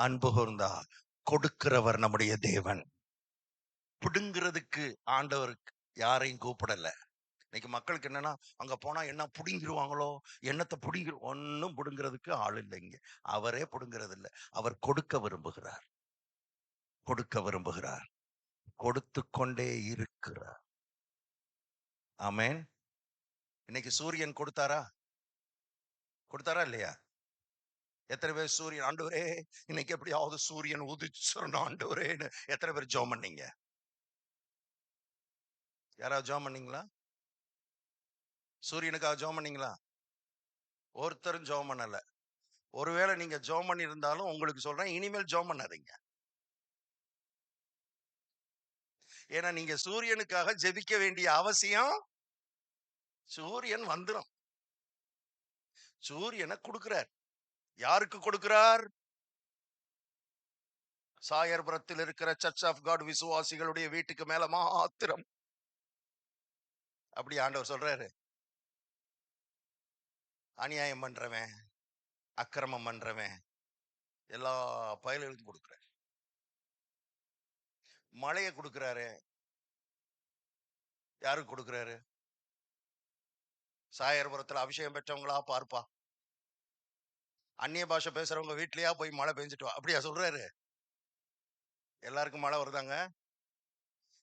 அன்பு கூர்ந்தார். கொடுக்கிறவர் நம்முடைய தேவன். பிடுங்கிறதுக்கு ஆண்டவருக்கு யாரையும் கூப்பிடல. இன்னைக்கு மக்களுக்கு என்னன்னா, அங்க போனா என்ன புடுங்கிருவாங்களோ, என்னத்தை ஒன்னும் புடுங்கிறதுக்கு ஆள் இல்லைங்க. அவரே புடுங்கிறது இல்ல. அவர் கொடுக்க விரும்புகிறார். கொடுக்க விரும்புகிறார். கொடுத்து கொண்டே இருக்கிறார். ஆமென். இன்னைக்கு சூரியன் கொடுத்தாரா? கொடுத்தாரா இல்லையா? எத்தனை பேர் சூரியன், ஆண்டவரே இன்னைக்கு எப்படியாவது சூரியன் உதிச்சிடணும் ஆண்டவரேன்னு எத்தனை பேர் ஜெபம் பண்ணீங்க? யாராவது ஜெபம் பண்ணீங்களா? சூரியனுக்காக ஜெபம் பண்ணீங்களா? ஒருத்தரும் ஜெபம் பண்ணல. ஒருவேளை நீங்க ஜெபம் பண்ணி இருந்தாலும் உங்களுக்கு சொல்றேன், இனிமேல் ஜெபம் பண்ணாதீங்க. ஏன்னா நீங்க சூரியனுக்காக ஜெபிக்க வேண்டிய அவசியம், சூரியன் வந்துரும். சூரியனை கொடுக்கிறார். யாருக்கு கொடுக்கிறார்? சாயர்புரத்தில் இருக்கிற சர்ச் ஆஃப் காட் விசுவாசிகளுடைய வீட்டுக்கு மேல மாத்திரம். அப்படி ஆண்டவர் சொல்றாரு. அநியாயம் பண்றவன், அக்கிரமம் பண்றவன் எல்லா பயல்களுக்கும் கொடுக்கிறார். மழையை கொடுக்கிறாரு. யாருக்கு கொடுக்கிறாரு? சாயர்புரத்துல அபிஷேகம் பெற்றவங்களா பார்ப்பா. அந்நிய பாஷை பேசுறவங்க வீட்லயா போய் மழை பெஞ்சிட்டு வா, அப்படியா சொல்றாரு? எல்லாருக்கும் மழை வருதாங்க?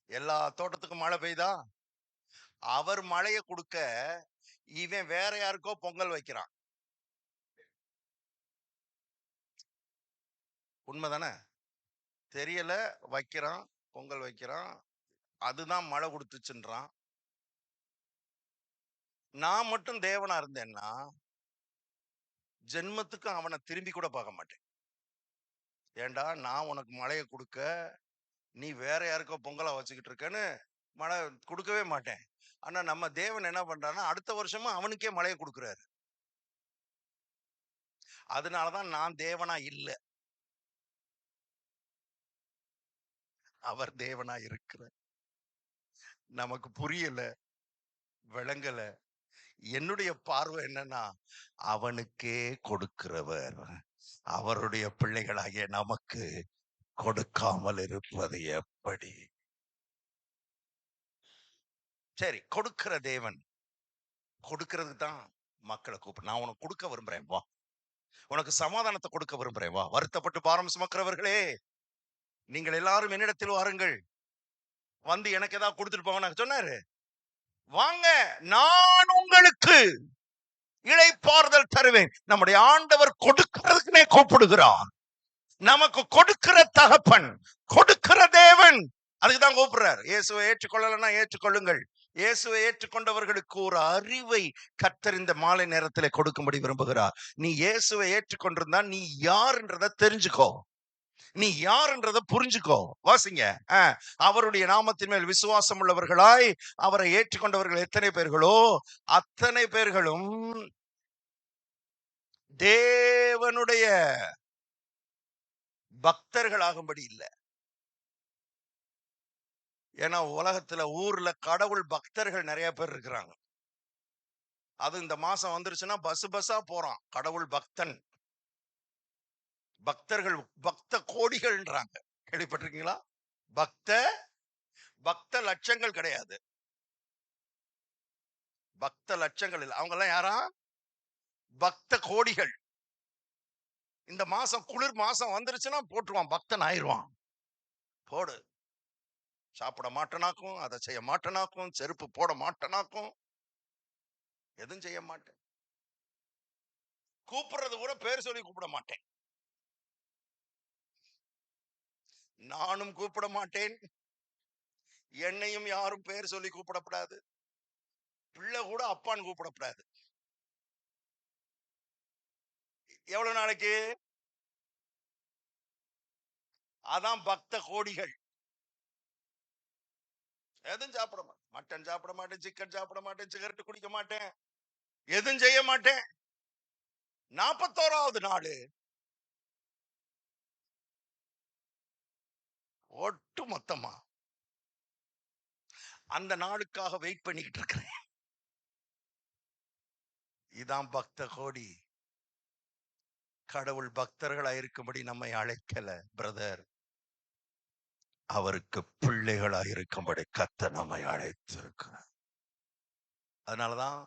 எல்லா தோட்டத்துக்கும் மழை பெய்தா? அவர் மழையை கொடுக்க இவன் வேற யாருக்கோ பொங்கல் வைக்கிறான். உண்மைதானே? தெரியல, வைக்கிறான், பொங்கல் வைக்கிறான், அதுதான் மழை கொடுத்துச்சுன்றான். நான் மட்டும் தேவனா இருந்தேன்னா ஜென்மத்துக்கு அவனை திரும்பி கூட பார்க்க மாட்டேன். ஏண்டா நான் உனக்கு மழையை கொடுக்க நீ வேற யாருக்கோ பொங்கலா வச்சுக்கிட்டு இருக்கேன்னு மழை கொடுக்கவே மாட்டேன். ஆனா நம்ம தேவன் என்ன பண்றாருன்னா அடுத்த வருஷமும் அவனுக்கே மழையை கொடுக்கிறாரு. அதனாலதான் நான் தேவனா இல்ல, அவர் தேவனா இருக்கிறார். நமக்கு புரியல, விளங்கல. என்னுடைய பார்வை என்னன்னா, அவனுக்கே கொடுக்கிறவர் அவருடைய பிள்ளைகளாகிய நமக்கு கொடுக்காமல் இருப்பது எப்படி? சரி, கொடுக்கிற தேவன் கொடுக்கிறதுக்கு தான் மக்களை கூப்பிடு. நான் உனக்கு கொடுக்க விரும்புறேன், வா. உனக்கு சமாதானத்தை கொடுக்க விரும்புறேன், வா. வருத்தப்பட்டு பாரம் சுமக்கிறவர்களே, நீங்கள் எல்லாரும் என்னிடத்தில் வாருங்கள், வந்து எனக்கு ஏதாவது கொடுத்துட்டு போங்க சொன்னாரு. வாங்க, நான் உங்களுக்கு இளைப்பாறுதல் தருவேன். நம்முடைய ஆண்டவர் கொடுக்கிறதுக்குனே கூப்பிடுகிறார். நமக்கு கொடுக்கிற தகப்பன், கொடுக்கிற தேவன், அதுக்குதான் கூப்பிடுறார். இயேசுவை ஏற்றுக்கொள்ளலன்னா ஏற்றுக்கொள்ளுங்கள். இயேசுவை ஏற்றுக்கொண்டவர்களுக்கு ஒரு அறிவை கர்த்தர் இந்த மாலை நேரத்தில் கொடுக்கும்படி விரும்புகிறார். நீ இயேசுவை ஏற்றுக்கொண்டிருந்தா நீ யாருன்றதை தெரிஞ்சுக்கோ, நீ யாருன்றதை புரிஞ்சுக்கோ. வாசிங்க. அவருடைய நாமத்தின் மேல் விசுவாசம் உள்ளவர்களாய் அவரை ஏற்றுக்கொண்டவர்கள் எத்தனை பேர்களோ அத்தனை பேர்களும் தேவனுடைய பக்தர்களாகும்படி இல்லை. ஏன்னா உலகத்துல ஊர்ல கடவுள் பக்தர்கள் நிறைய பேர் இருக்கிறாங்க. அது இந்த மாசம் வந்துருச்சுன்னா பஸ் பஸ்ஸா போறான் கடவுள் பக்தன். பக்தர்கள் பக்த கோடிகள்ன்றாங்க, கேள்விப்பட்டிருக்கீங்களா? பக்த லட்சங்கள் கிடையாது, பக்த லட்சங்கள் இல்லை. அவங்க எல்லாம் யாரா? பக்த கோடிகள். இந்த மாசம் குளிர் மாசம் வந்துருச்சுன்னா போட்டுருவான், பக்தன் ஆயிடுவான். போடு, சாப்பிட மாட்டேனாக்கும், அதை செய்ய மாட்டேனாக்கும், செருப்பு போட மாட்டேனாக்கும், எதுவும் செய்ய மாட்டேன். கூப்பிடுறது கூட பேர் சொல்லி கூப்பிட மாட்டேன். நானும் கூப்பிட மாட்டேன், என்னையும் யாரும் பேர் சொல்லி கூப்பிடப்படாது. பிள்ளை கூட அப்பான்னு கூப்பிடப்படாது. எவ்வளவு நாளைக்கு? அதான் பக்த கோடிகள். எதுவும் சாப்பிட மாட்டேன், மட்டன் சாப்பிட மாட்டேன், சிக்கன் சாப்பிட மாட்டேன், சிகரெட் குடிக்க மாட்டேன், எதுவும் செய்ய மாட்டேன். 41வது நாள் ஒட்டு மொத்தமா அந்த நாளுக்காக வெயிட் பண்ணிக்கிட்டு இருக்கிறேன். இதான் பக்த கோடி. கடவுள் பக்தர்களா இருக்கும்படி நம்மை அழைக்கல பிரதர். அவருக்கு பிள்ளைகளாய் இருக்கும்படி கர்த்தர் நம்மை அழைத்திருக்கிறார். அதனாலதான்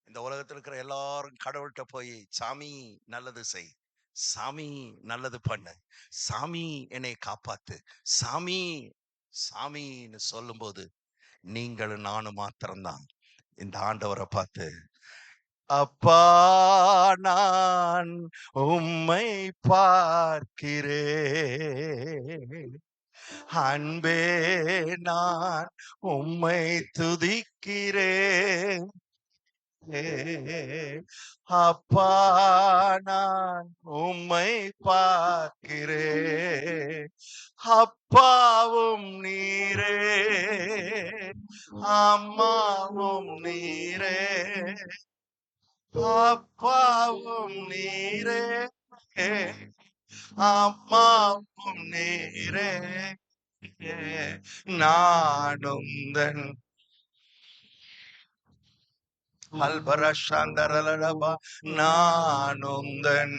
இந்த உலகத்துல இருக்கிற எல்லாரும் கடவுள்கிட்ட போய், சாமி நல்லது செய், சாமி நல்லது பண்ணு, சாமி என்னை காப்பாத்து, சாமி சாமின்னு சொல்லும்போது நீங்களும் நானும் மாத்திரம்தான் இந்த ஆண்டவரை பார்த்து, அப்பா நான் உம்மை பார்க்கிறேன், அன்பே நான் உம்மை துதிக்கிறேன், அப்பா நான் உம்மை பார்க்கிறேன், அப்பாவும் நீரே, அம்மாவும் நீரே, அப்பாவும் நீரே, அம்மாவும் நீரே, நானும் தன் அல்பரஷாந்தரலடபா, நானும் தன்.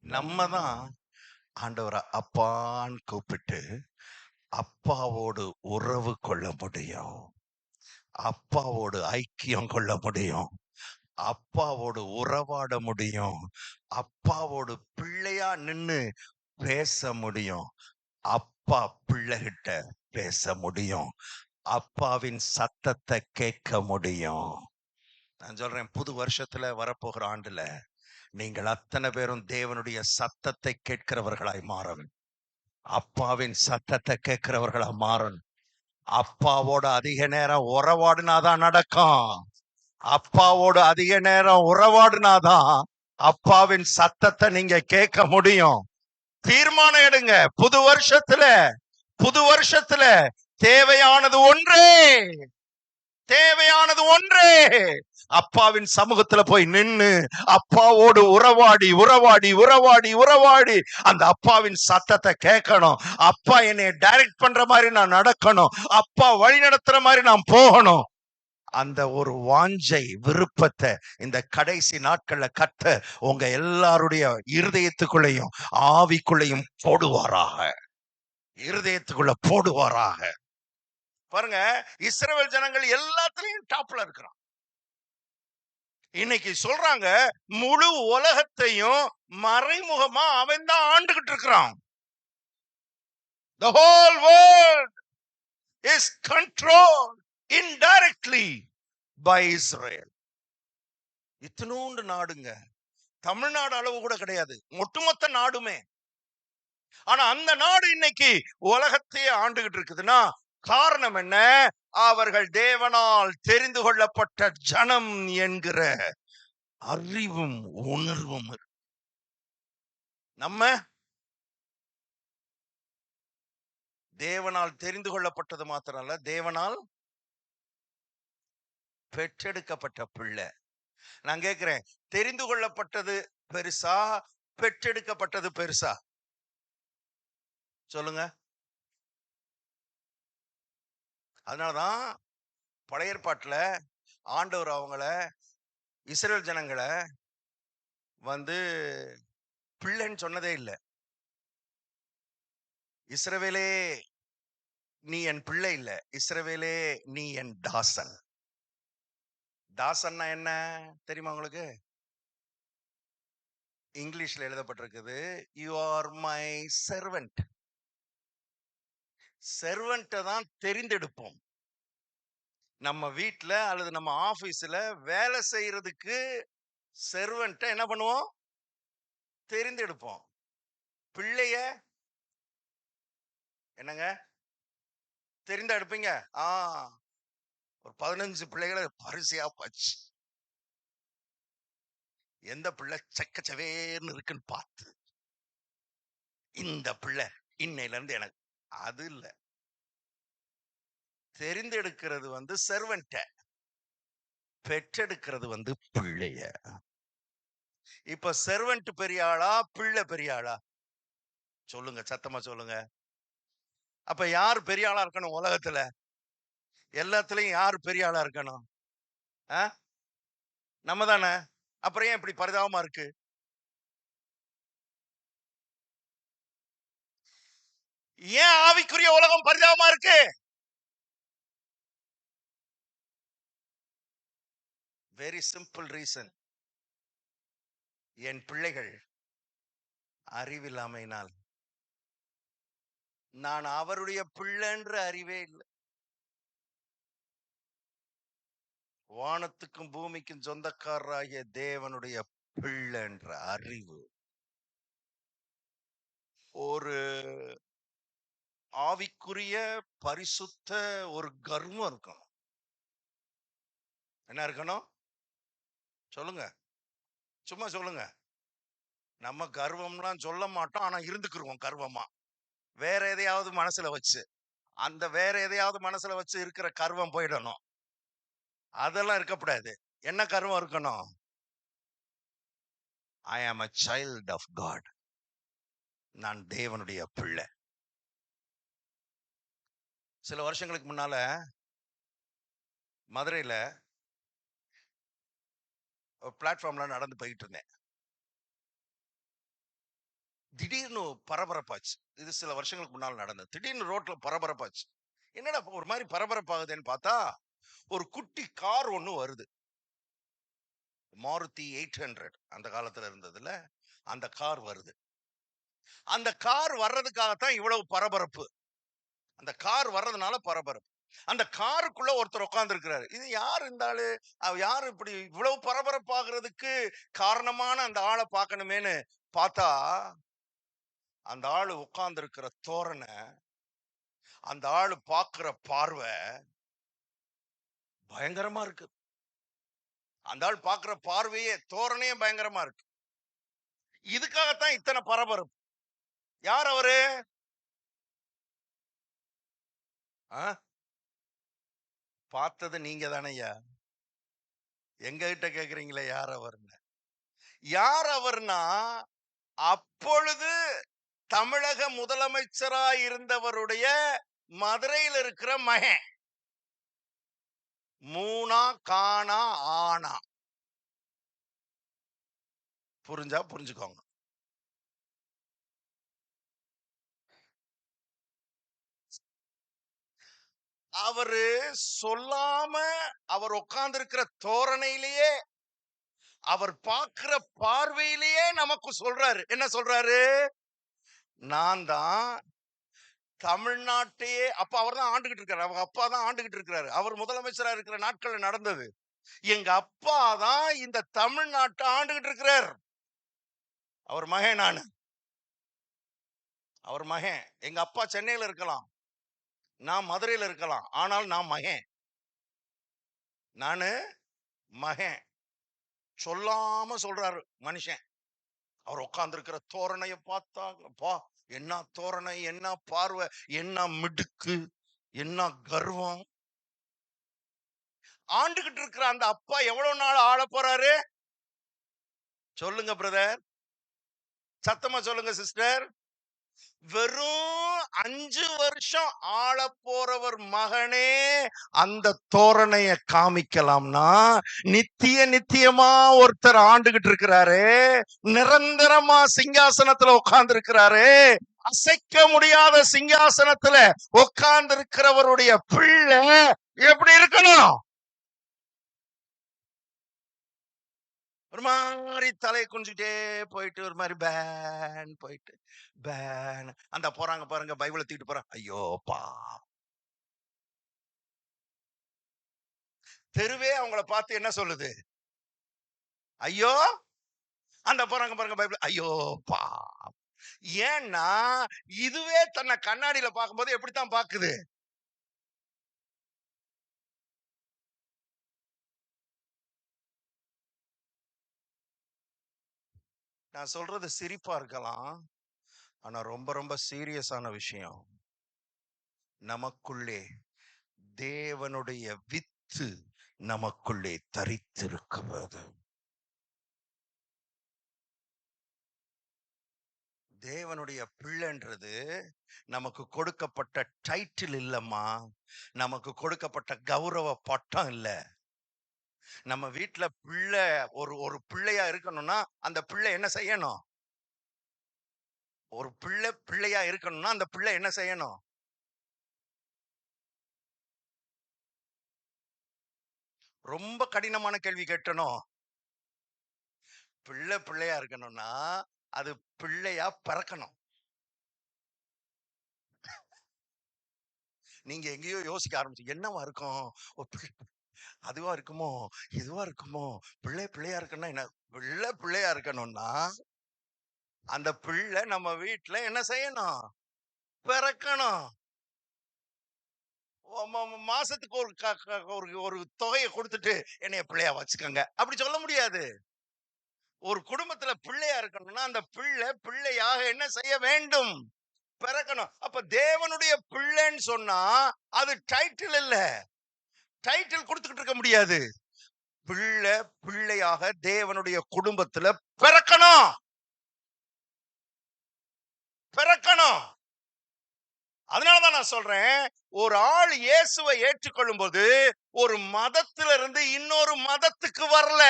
நம்ம தான் ஆண்டவரை அப்பான்னு கூப்பிட்டு அப்பாவோடு உறவு கொள்ள முடியும், அப்பாவோடு ஐக்கியம் கொள்ள முடியும், அப்பாவோடு உறவாட முடியும், அப்பாவோடு பிள்ளையா நின்னு பேச முடியும், அப்பா பிள்ளைகிட்ட பேச முடியும், அப்பாவின் சத்தத்தை கேட்க முடியும். நான் சொல்றேன், புது வருஷத்துல வரப்போகிற ஆண்டுல நீங்கள் அத்தனை பேரும் தேவனுடைய சத்தத்தை கேட்கிறவர்களாய் மாறணும், அப்பாவின் சத்தத்தை கேட்கிறவர்களா மாறணும். அப்பாவோட அதிக நேரம் உறவாடினாதான் நடக்கும், அப்பாவோட அதிக நேரம் உறவாடினாதான் அப்பாவின் சத்தத்தை நீங்க கேட்க முடியும். தீர்மானம் எடுங்க, புது வருஷத்துல தேவையானது ஒன்றே, தேவையானது ஒன்றே, அப்பாவின் சமூகத்துல போய் நின்னு அப்பாவோடு உறவாடி உறவாடி உறவாடி உறவாடி அந்த அப்பாவின் சத்தத்தை கேட்கணும். அப்பா என்னை டைரக்ட் பண்ற மாதிரி நான் நடக்கணும், அப்பா வழி நடத்துற மாதிரி நான் போகணும். அந்த ஒரு வாஞ்சை விருப்பத்தை இந்த கடைசி நாட்கள்ல கர்த்தர் உங்க எல்லாருடைய இருதயத்துக்குள்ளையும் ஆவிக்குள்ளையும் போடுவாராக, இருதயத்துக்குள்ள போடுவாராக. பாருங்க, இஸ்ரவேல் ஜனங்கள் எல்லாத்துலயும் டாப்ல இருக்கிறான். இன்னைக்கு சொல்றாங்க, முழு உலகத்தையும் மறைமுகமா அவன் தான் ஆண்டுகிட்டு இருக்கிறான். The whole world is controlled indirectly by Israel. இத்தனூண்டு நாடுங்க, Tamil Nadu அளவு கூட கிடையாது, ஒட்டுமொத்த நாடுமே. ஆனா அந்த நாடு இன்னைக்கு உலகத்தையே ஆண்டுகிட்டு இருக்குதுன்னா காரணம் என்ன? அவர்கள் தேவனால் தெரிந்து கொள்ளப்பட்ட ஜனம் என்கிற அறிவும் உணர்வும். நம்ம தேவனால் தெரிந்து கொள்ளப்பட்டது மாத்திரம் அல்ல, தேவனால் பெற்றெடுக்கப்பட்ட பிள்ளை. நான் கேட்கிறேன், தெரிந்து கொள்ளப்பட்டது பெருசா, பெற்றெடுக்கப்பட்டது பெருசா? சொல்லுங்க. அதனாலதான் பழைய ஏற்பாட்டுல ஆண்டவர் அவங்கள, இஸ்ரவேல் ஜனங்களை பிள்ளைன்னு சொன்னதே இல்லை. இஸ்ரவேலே நீ என் பிள்ளை இல்ல, இஸ்ரவேலே நீ என் தாசன். தாசன்னா என்ன தெரியுமா உங்களுக்கு? இங்கிலீஷ்ல எழுதப்பட்டிருக்குது, யூ ஆர் மை செர்வன்ட். செர்வன்ட்டை தான் தெரிந்தெடுப்போம். நம்ம வீட்டுல அல்லது நம்ம ஆபீஸ்ல வேலை செய்யறதுக்கு செர்வன்ட்டை என்ன பண்ணுவோம்? தெரிந்தெடுப்போம். பிள்ளைய என்னங்க தெரிந்தெடுப்பீங்க? ஒரு 15 பிள்ளைகளை பரிசையா போச்சு, எந்த பிள்ளை சக்கச்சவேர்னு இருக்குன்னு பார்த்து, இந்த பிள்ளை இன்னையில இருந்து எனக்கு. அது இல்ல, தெரிந்தெடுக்கிறது செர்வன்ட்ட, பெற்றெடுக்கிறது பிள்ளைய. இப்ப செர்வன்ட் பெரிய ஆளா, பிள்ளை பெரிய ஆளா? சொல்லுங்க, சத்தமா சொல்லுங்க. அப்ப யார் பெரிய ஆளா இருக்கணும் உலகத்துல? எல்லாத்துலயும் யார் பெரிய ஆளா இருக்கணும்? நம்ம தானே. அப்புறம் ஏன் இப்படி பரிதாபமா இருக்கு? ஏன் ஆவிக்குரிய உலகம் பரிதாபமா இருக்கு? Very simple reason. என் பிள்ளைகள் அறிவில்லாமையினால் நான் அவருடைய பிள்ளைன்ற அறிவே இல்லை. வானத்துக்கும் பூமிக்கும் சொந்தக்காரராகிய தேவனுடைய பிள்ளை என்ற அறிவு, ஒரு ஆவிக்குரிய பரிசுத்த ஒரு கர்வம் இருக்கணும். என்ன இருக்கணும்? சொல்லுங்க, சும்மா சொல்லுங்க. நம்ம கர்வம்லாம் சொல்ல மாட்டோம், ஆனா இருந்துக்குருவோம் கர்வமா. வேற எதையாவது மனசுல வச்சு, அந்த வேற எதையாவது மனசுல வச்சு இருக்கிற கர்வம் போயிடணும். அதெல்லாம் இருக்கக்கூடாது. என்ன கர்வம் இருக்கணும்? ஐ ஆம் a child of God. நான் தேவனுடைய பிள்ளை. சில வருஷங்களுக்கு முன்னால மதுரையில பிளாட்ஃபார்ம்ல நடந்து போயிட்டு இருந்தேன். திடீர்னு பரபரப்பாச்சு. இது சில வருஷங்களுக்கு முன்னால் நடந்தது. திடீர்னு ரோட்ல பரபரப்பாச்சு. என்னடா ஒரு மாதிரி பரபரப்பாகுதுன்னு பார்த்தா, ஒரு குட்டி கார் ஒண்ணு வருது. மாருதி 800 அந்த காலத்துல இருந்ததுல, அந்த கார் வருது. அந்த கார் வர்றதுக்காகத்தான் இவ்வளவு பரபரப்பு. அந்த கார் வர்றதுனால பரபரப்பு. அந்த காருக்குள்ள ஒருத்தர் உட்கார்ந்து இருக்கிறாரு. இது யார் இந்த ஆளு? யாரு இப்படி இவ்வளவு பரபரப்பாகிறதுக்கு காரணமான அந்த ஆளை பார்க்கணுமேன்னு பார்த்தா, அந்த ஆளு உட்கார்ந்து இருக்கிற தோரணை, அந்த ஆளு பார்க்கிற பார்வை பயங்கரமா இருக்கு. அந்த ஆள் பார்க்கிற பார்வையே, தோரணையே பயங்கரமா இருக்கு. இதுக்காகத்தான் இத்தனை பரபரப்பு. யார் அவரு? பார்த்தது நீங்க தானையா? எங்க கிட்ட கேக்குறீங்களே யார் அவர்னு? யார் அவர்னா, அப்பொழுது தமிழக முதலமைச்சராய் இருந்தவருடைய மதுரையில் இருக்கிற மகன். மூணா காணா ஆனா. புரிஞ்சா புரிஞ்சுக்கோங்க. அவரு சொல்லாம, அவர் உட்கார்ந்து இருக்கிற தோரணையிலேயே, அவர் பார்க்கிற பார்வையிலேயே நமக்கு சொல்றாரு. என்ன சொல்றாரு? நான் தான் தமிழ்நாட்டையே, அப்ப அவர் தான் ஆண்டுகிட்டு இருக்காரு. அவங்க அப்பா தான் ஆண்டுகிட்டு இருக்காரு. அவர் முதலமைச்சரா இருக்கிற நாட்கள்ல நடந்தது. எங்க அப்பா தான் இந்த தமிழ்நாட்டை ஆண்டுகிட்டு இருக்கிறார். அவர் மகன் நானு. அவர் மகன். எங்க அப்பா சென்னையில இருக்கலாம், நான் மதுரையில இருக்கலாம். ஆனால் நான் மகன். நானு மகன். சொல்லாம சொல்றாரு மனுஷன். அவர் உட்கார்ந்து இருக்கிற தோரணைய பார்த்தா, என்ன தோரணை, என்ன பார்வை, என்ன மிடுக்கு, என்ன கர்வம். ஆண்டுகிட்டு இருக்கிற அந்த அப்பா எவ்வளவு நாள் ஆள போறாரு? சொல்லுங்க பிரதர், சத்தமா சொல்லுங்க சிஸ்டர். வெறும் 5 வருஷம் ஆள போறவர் மகனே அந்த தோரணைய காமிக்கலாம்னா, நித்தியமா ஒருத்தர் ஆண்டுகிட்டு இருக்கிறாரு, நிரந்தரமா சிங்காசனத்துல உட்கார்ந்து இருக்கிறாரு, அசைக்க முடியாத சிங்காசனத்துல உட்கார்ந்து இருக்கிறவருடைய பிள்ளை எப்படி இருக்கணும்? ஒரு மாதிரி தலையை குஞ்சுக்கிட்டே போயிட்டு, ஒரு மாதிரி பேன் போயிட்டு, பேன் அந்த போறாங்க பாருங்க, பைபிளை தூக்கிட்டு போறாங்க. ஐயோ பா, தெருவே அவங்கள பார்த்து என்ன சொல்லுது? ஐயோ. அந்த போறாங்க பாருங்க பைபிள், ஐயோ பா. ஏன்னா இதுவே தன்னை கண்ணாடியில பார்க்கும்போது எப்படித்தான் பாக்குது? நான் சொல்றது சிரிப்பா இருக்கலாம், ஆனா ரொம்ப ரொம்ப சீரியஸான விஷயம். நமக்குள்ளே தேவனுடைய வித்து நமக்குள்ளே தரித்திருக்கிறது. தேவனுடைய பிள்ளைன்றது நமக்கு கொடுக்கப்பட்ட டைட்டில் இல்லம்மா, நமக்கு கொடுக்கப்பட்ட கௌரவ பட்டம் இல்ல. நம்ம வீட்டுல பிள்ளை ஒரு ஒரு பிள்ளையா இருக்கணும்னா அந்த பிள்ளை என்ன செய்யணும்? ஒரு பிள்ளை பிள்ளையா இருக்கணும்னா அந்த பிள்ளை என்ன செய்யணும்? ரொம்ப கடினமான கேள்வி கேட்டணும். பிள்ளை பிள்ளையா இருக்கணும்னா அது பிள்ளையா பிறக்கணும். நீங்க எங்கேயோ யோசிக்க ஆரம்பிச்சு என்னவா இருக்கும்? அதுவா இருக்குமோ, இதுவா இருக்குமோ? பிள்ளை பிள்ளையா இருக்கணும்னா என்ன? பிள்ளை பிள்ளையா இருக்கணும்னா அந்த பிள்ளை நம்ம வீட்டுல என்ன செய்யணும்? பிறக்கணும். மாசத்துக்கு ஒரு ஒரு தொகையை கொடுத்துட்டு என்னைய பிள்ளையா வச்சுக்கோங்க அப்படி சொல்ல முடியாது. ஒரு குடும்பத்துல பிள்ளையா இருக்கணும்னா அந்த பிள்ளை பிள்ளையாக என்ன செய்ய வேண்டும்? பிறக்கணும். அப்ப தேவனுடைய பிள்ளைன்னு சொன்னா அது டைட்டில் இல்ல. டைட்டில் கொடுத்துக்கிட்டு இருக்க முடியாது. பிள்ளை பிள்ளையாக தேவனுடைய குடும்பத்துல பிறக்கணும். பிறக்கணும். அதனாலதான் நான் சொல்றேன், ஒரு ஆள் இயேசுவை ஏற்றுக்கொள்ளும் போது ஒரு மதத்திலிருந்து இன்னொரு மதத்துக்கு வரல.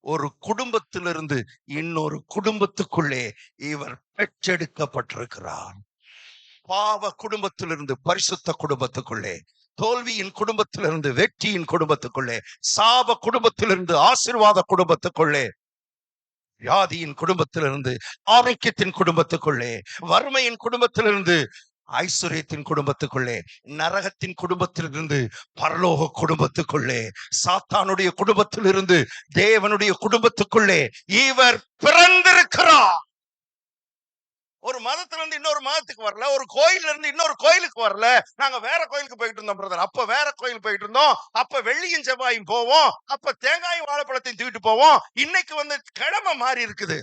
ஒரு குடும்பத்திலிருந்து இன்னொரு குடும்பத்துக்குள்ளே இவர் பெற்றெடுக்கப்பட்டிருக்கிறார். பாவ குடும்பத்திலிருந்து பரிசுத்த குடும்பத்துக்குள்ளே, தோல்வியின் குடும்பத்திலிருந்து வெற்றியின் குடும்பத்துக்குள்ளே, சாப குடும்பத்திலிருந்து ஆசீர்வாத குடும்பத்துக்குள்ளே, வியாதியின் குடும்பத்திலிருந்து ஆரோக்கியத்தின் குடும்பத்துக்குள்ளே, வறுமையின் குடும்பத்திலிருந்து ஐஸ்வர்யத்தின் குடும்பத்துக்குள்ளே, நரகத்தின் குடும்பத்திலிருந்து பரலோக குடும்பத்துக்குள்ளே, சாத்தானுடைய குடும்பத்திலிருந்து தேவனுடைய குடும்பத்துக்குள்ளே இவர் பிறந்திருக்கிறார். ஒரு மதத்துல இருந்து இன்னொரு மதத்துக்கு வரல, ஒரு கோயில்ல இருந்து இன்னொரு கோயிலுக்கு வரல. நாங்க வேற கோயிலுக்கு போயிட்டு இருந்தோம் பிரதர். அப்ப வேற கோயில் போயிட்டு இருந்தோம். அப்ப வெள்ளியும் செவ்வாயும் போவோம். அப்ப தேங்காயும் வாழைப்பழத்தையும் தூக்கிட்டு போவோம். இன்னைக்கு வந்து கிழமை மாறி இருக்குது.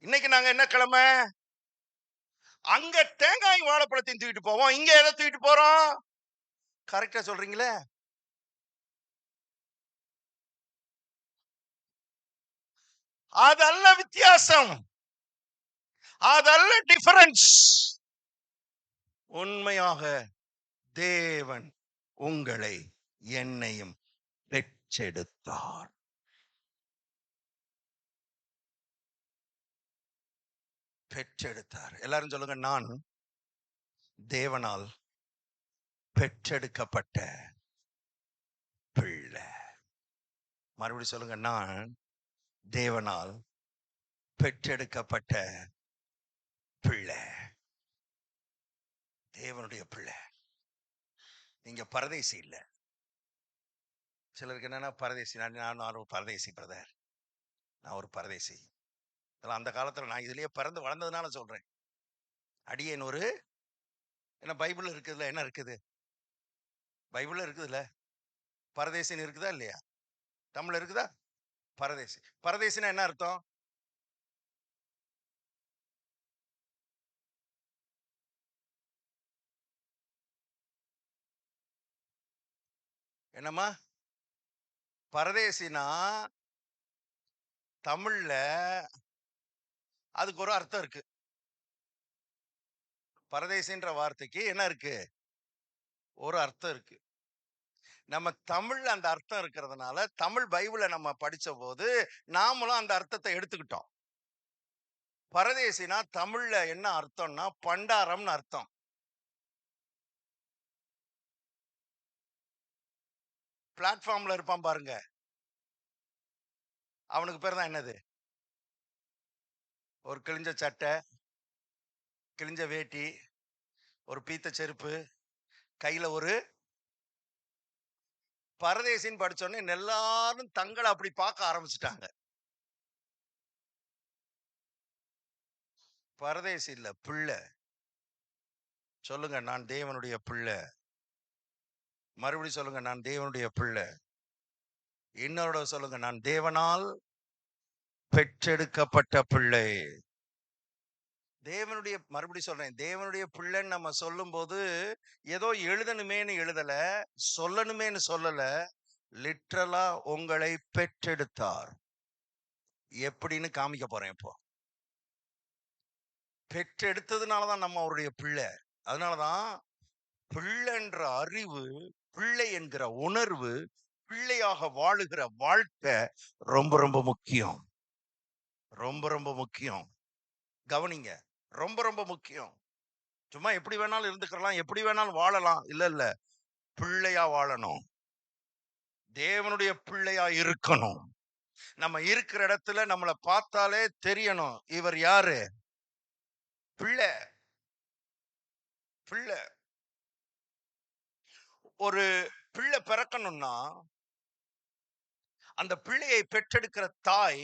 இன்னைக்கு நாங்க என்ன கிழமை? அங்க தேங்காயும் வாழைப்பழத்தையும் தூக்கிட்டு போவோம். இங்க எதை தூக்கிட்டு போறோம்? கரெக்டா சொல்றீங்களே. அதல்ல வித்தியாசம், அதல்ல டிஃபரன்ஸ். உண்மையாக தேவன் உங்களை என்னையும் பெற்றெடுத்தார். பெற்றெடுத்தார். எல்லாரும் சொல்லுங்க, நான் தேவனால் பெற்றெடுக்கப்பட்ட பிள்ளை. மறுபடியும் சொல்லுங்க, நான் தேவனால் பெற்றெடுக்கப்பட்ட பிள்ளை. தேவனுடைய பிள்ளை. நீங்க பரதேசி இல்ல. சிலருக்கு என்னன்னா பரதேசி, நான் ஒரு பரதேசி பிரதர், நான் ஒரு பரதேசி. அந்த காலத்துல நான் இதுலயே பிறந்து வளர்ந்ததுனால சொல்றேன். அடியேன் ஒரு, என்ன பைபிள் இருக்குதுல்ல, என்ன இருக்குது பைபிள்ல இருக்குதுல்ல, பரதேசின்னு இருக்குதா இல்லையா? தமிழ்ல இருக்குதா? பரதேசி. பரதேசினா என்ன அர்த்தம்? என்னம்மா? பரதேசினா தமிழ்ல அதுக்கு ஒரு அர்த்தம் இருக்கு. பரதேசின்ற வார்த்தைக்கு என்ன இருக்கு? ஒரு அர்த்தம் இருக்கு. நம்ம தமிழ்ல அந்த அர்த்தம் இருக்கிறதுனால தமிழ் பைபிளை நம்ம படிச்ச போது நாமளும் அந்த அர்த்தத்தை எடுத்துக்கிட்டோம். பரதேசினா தமிழ்ல என்ன அர்த்தம்னா பண்டாரம்னு அர்த்தம். பிளாட்ஃபார்ம்ல இருப்பான் பாருங்க, அவனுக்கு பேர் தான் என்னது? ஒரு கிழிஞ்ச சட்டை, கிழிஞ்ச வேட்டி, ஒரு பீத்த செருப்பு, கையில ஒரு, பரதேசின்னு படிச்சோடனே எல்லாரும் தங்களை அப்படி பார்க்க ஆரம்பிச்சுட்டாங்க. பரதேசி இல்ல, பிள்ளை. சொல்லுங்க, நான் தேவனுடைய பிள்ளை. மறுபடியும் சொல்லுங்க, நான் தேவனுடைய பிள்ளை. இன்னொரு சொல்லுங்க, நான் தேவனால் பெற்றெடுக்கப்பட்ட பிள்ளை. தேவனுடைய, மறுபடியும் சொல்றேன், தேவனுடைய பிள்ளைன்னு நம்ம சொல்லும் போது ஏதோ எழுதணுமேனு எழுதல, சொல்லணுமேனு சொல்லல. லிட்ரலா உங்களை பெற்றெடுத்தார். எப்படின்னு காமிக்க போறேன் இப்போ. பெற்றெடுத்ததுனாலதான் நம்ம அவருடைய பிள்ளை. அதனாலதான் பிள்ளைன்ற அறிவு, பிள்ளை என்கிற உணர்வு, பிள்ளையாக வாழுகிற வாழ்க்கை ரொம்ப ரொம்ப முக்கியம். ரொம்ப ரொம்ப முக்கியம். கவனிங்க. ரொம்ப ரொம்ப முக்கியம். சும்மா எப்படி வேணாலும் இருந்துக்கலாம், எப்படி வேணாலும் வாழலாம். இல்ல, இல்ல. பிள்ளையா வாழணும். தேவனுடைய பிள்ளையா இருக்கணும். நம்ம இருக்கிற இடத்துல நம்மள பார்த்தாலே தெரியணும். இவர் யாரு? பிள்ளை. பிள்ளை. ஒரு பிள்ளை பிறக்கணும்னா, அந்த பிள்ளையை பெற்றெடுக்கிற தாய்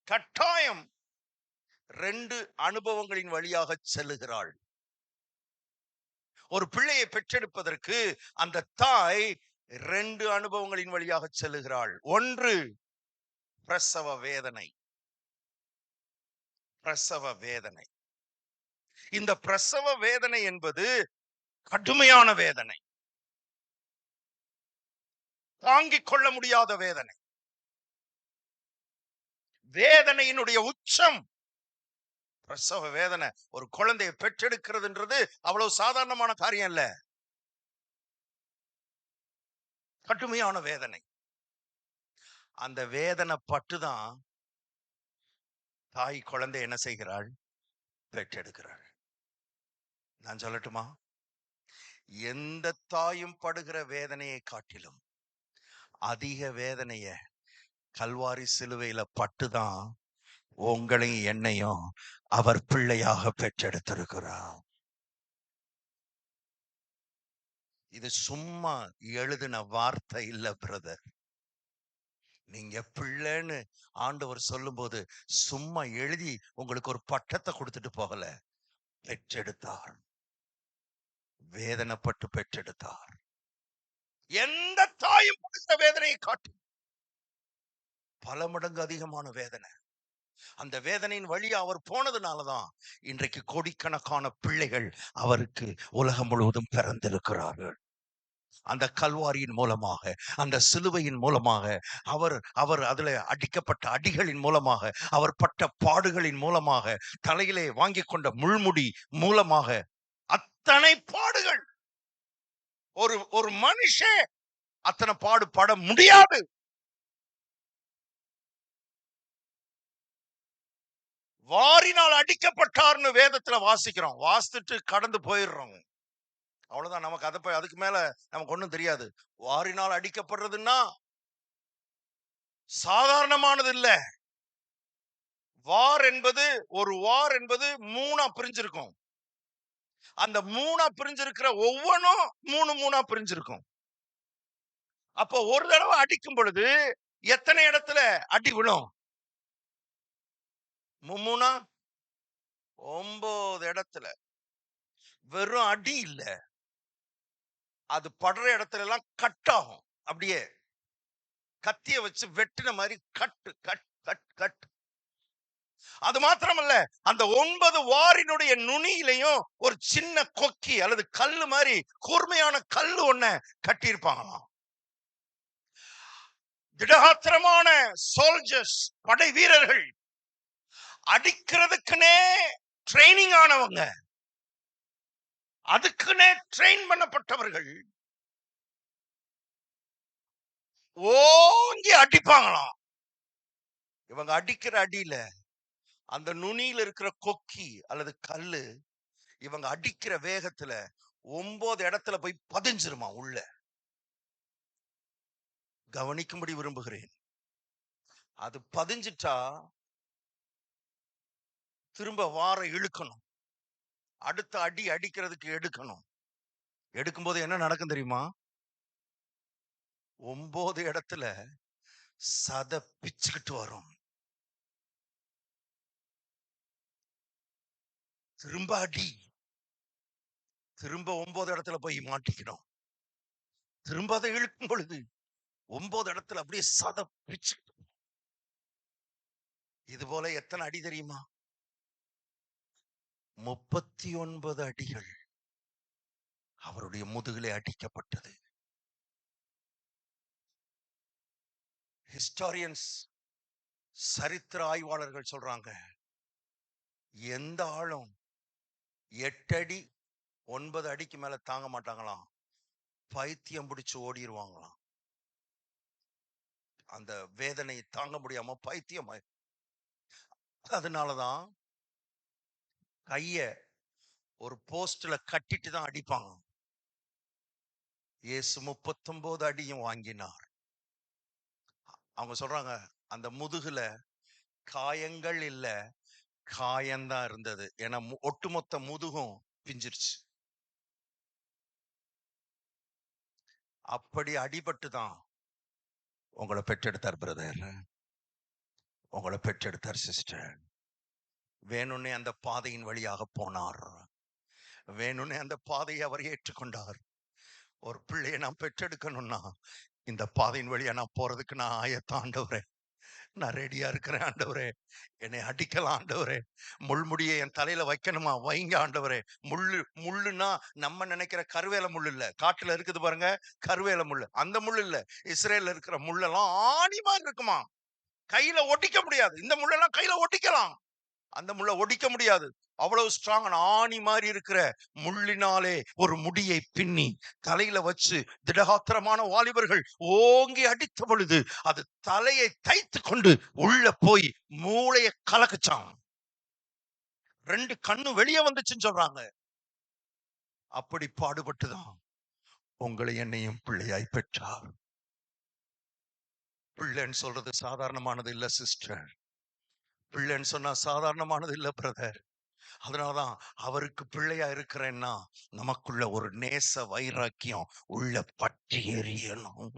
கட்டாயம் 2 அனுபவங்களின் வழியாக செல்லுகிறாள். ஒரு பிள்ளையை பெற்றெடுப்பதற்கு அந்த தாய் 2 அனுபவங்களின் வழியாக செல்லுகிறாள். 1 பிரசவ வேதனை. பிரசவ வேதனை. இந்த பிரசவ வேதனை என்பது கடுமையான வேதனை. தாங்கிக் கொள்ள முடியாத வேதனை. வேதனையினுடைய உச்சம் பிரசவ வேதனை. ஒரு குழந்தையை பெற்றெடுக்கிறதுன்றது அவ்வளவு சாதாரணமான காரியம் இல்ல. கடுமையான வேதனை. அந்த வேதனை பட்டுதான் தாய் குழந்தை என்ன செய்கிறாள்? பெற்றெடுக்கிறாள். நான் சொல்லட்டுமா? எந்த தாயும் படுகிற வேதனையை காட்டிலும் அதிக வேதனைய கல்வாரி சிலுவையில பட்டுதான் உங்களையும் என்னையும் அவர் பிள்ளையாக பெற்றெடுத்திருக்கிறார். இது சும்மா எழுதின வார்த்தை இல்ல பிரதர். நீங்க பிள்ளைன்னு ஆண்டவர் சொல்லும்போது சும்மா எழுதி உங்களுக்கு ஒரு பட்டத்தை கொடுத்துட்டு போகல. பெற்றெடுத்தார். வேதனைப்பட்டு பெற்றெடுத்தார். எந்த தாயும் படுகிற வேதனையை காட்டி பல மடங்கு அதிகமான வேதனை. அந்த வேதனையின் வழியா அவர் போனதுனாலதான் இன்றைக்கு கோடிக்கணக்கான பிள்ளைகள் அவருக்கு உலகம் முழுவதும் பிறந்திருக்கிறார்கள். அந்த கல்வாரியின் மூலமாக, அந்த சிலுவையின் மூலமாக, அவர் அவர் அதுல அடிக்கப்பட்ட அடிகளின் மூலமாக, அவர் பட்ட பாடுகளின் மூலமாக, தலையிலே வாங்கி கொண்ட முள்முடி மூலமாக, அத்தனை பாடுகள். ஒரு ஒரு மனுஷன் அத்தனை பாடுபட முடியாது. வாரினால் அடிக்கப்பட்டார்னு வேதத்துல வாசிக்கிறோம். வாசித்துட்டு கடந்து போயிடுறோம். அவ்வளவுதான். நமக்கு அதுக்கு மேல நமக்கு ஒண்ணும் தெரியாது. வாரினால் அடிக்கப்படுறதுன்னா சாதாரணமானது இல்ல. வார் என்பது 3 பிரிஞ்சிருக்கும். அந்த 3 பிரிஞ்சிருக்கிற ஒவ்வொன்றும் 3 பிரிஞ்சிருக்கும். அப்போ ஒரு தடவை அடிக்கும் பொழுது எத்தனை இடத்துல அடி விழும்? 3 9 இடத்துல. வெறும் அடி இல்ல, அது படுற இடத்துல எல்லாம் கட் ஆகும். அப்படியே கத்திய வச்சு வெட்டின மாதிரி கட்டு கட் கட் கட். அது மாத்திரமல்ல, அந்த 9 வாரினுடைய நுனியிலையும் ஒரு சின்ன கொக்கி அல்லது கல்லு மாதிரி கூர்மையான கல்லு ஒண்ண கட்டியிருப்பாங்களாம். திடகாத்திரமான சோல்ஜர்ஸ், படை வீரர்கள், அடிக்கிறதுக்குனே ட்ரைனிங் ஆனவங்க, அதுக்குனே ட்ரெயின் பண்ணப்பட்டவர்கள் ஓங்கி அடிப்பாங்களாம். இவங்க அடிக்கிற அடியில அந்த நுனியில இருக்கிற கொக்கி அல்லது கல்லு இவங்க அடிக்கிற வேகத்துல 9 இடத்துல போய் பதிஞ்சிருமா உள்ள. கவனிக்கும்படி விரும்புகிறேன். அது பதிஞ்சிட்டா திரும்ப வார இழுக்கணும். அடுத்த அடி அடிக்கிறதுக்கு எடுக்கணும். எடுக்கும்போது என்ன நடக்கும் தெரியுமா? 9 இடத்துல சத பிச்சுக்கிட்டு வரும். திரும்ப அடி. திரும்ப 9 இடத்துல போய் மாட்டிக்கணும். திரும்ப அதை இழுக்கும் பொழுது 9 இடத்துல அப்படியே சத பிச்சு. இது போல எத்தனை அடி தெரியுமா? 39 அடிகள் அவருடைய முதுகிலே அடிக்கப்பட்டது. ஹிஸ்டாரியன்ஸ், சரித்திர ஆய்வாளர்கள் சொல்றாங்க, எந்த ஆளும் 8 அடி 9 அடிக்கு மேல தாங்க மாட்டாங்களாம். பைத்தியம் பிடிச்சு ஓடிடுவாங்களாம். அந்த வேதனையை தாங்க முடியாம பைத்தியம் அதனாலதான் கைய ஒரு போஸ்ட்ல கட்டிட்டு தான் அடிப்பாங்க. இயேசு 39 அடியும் வாங்கினார். அவங்க சொல்றாங்க அந்த முதுகுல காயங்கள் இல்ல, காயம்தான் இருந்தது. ஏன்னா ஒட்டுமொத்த முதுகும் பிஞ்சிருச்சு. அப்படி அடிபட்டு தான் உங்களை பெற்றெடுத்தார் பிரதர், உங்களை பெற்றெடுத்தார் சிஸ்டர். வேணும்னே அந்த பாதையின் வழியாக போனார். வேணும்னே அந்த பாதையை அவர் ஏற்றுக்கொண்டார். ஒரு பிள்ளையை நான் பெற்றெடுக்கணும்னா இந்த பாதையின் வழியா நான் போறதுக்கு நான் ஆயத்த ஆண்டவரே, நான் ரெடியா இருக்கிறேன் ஆண்டவரே. என்னை அடிக்கலாம் ஆண்டவரே, முள்முடியை என் தலையில வைக்கணுமா வைங்க ஆண்டவரே. முள்ளுன்னா நம்ம நினைக்கிற கருவேல முள் இல்ல, காட்டுல இருக்குது பாருங்க கருவேல முள், அந்த முள் இல்ல. இஸ்ரேல்ல இருக்கிற முள்ளெல்லாம் ஆணி மாதிரி இருக்குமா, கையில ஒட்டிக்க முடியாது. இந்த முள்ளெல்லாம் கையில ஒட்டிக்கலாம், அந்த முள்ளை ஒடிக்க முடியாது. அவ்வளவு ஸ்ட்ராங். ஆணி மாதிரி இருக்கிற முள்ளினாலே ஒரு முடியை பின்னி தலையில வச்சு திடகாத்திரமான வாலிபர்கள் ஓங்கி அடித்த பொழுது அது தலையை தைத்து கொண்டு உள்ள போய் மூளையை கலக்குச்சான். 2 கண்ணு வெளியே வந்துச்சுன்னு சொல்றாங்க. அப்படி பாடுபட்டுதான் உங்களை என்னையும் பிள்ளையாய் பெற்றார். பிள்ளைன்னு சொல்றது சாதாரணமானது இல்ல சிஸ்டர். பிள்ளைன்னு சொன்னா சாதாரணமானது இல்ல பிரதர். அதனாலதான் அவருக்கு பிள்ளையா இருக்கிறேன்னா நமக்குள்ள ஒரு நேச வைராக்கியம் உள்ள பற்றி எரியணும்.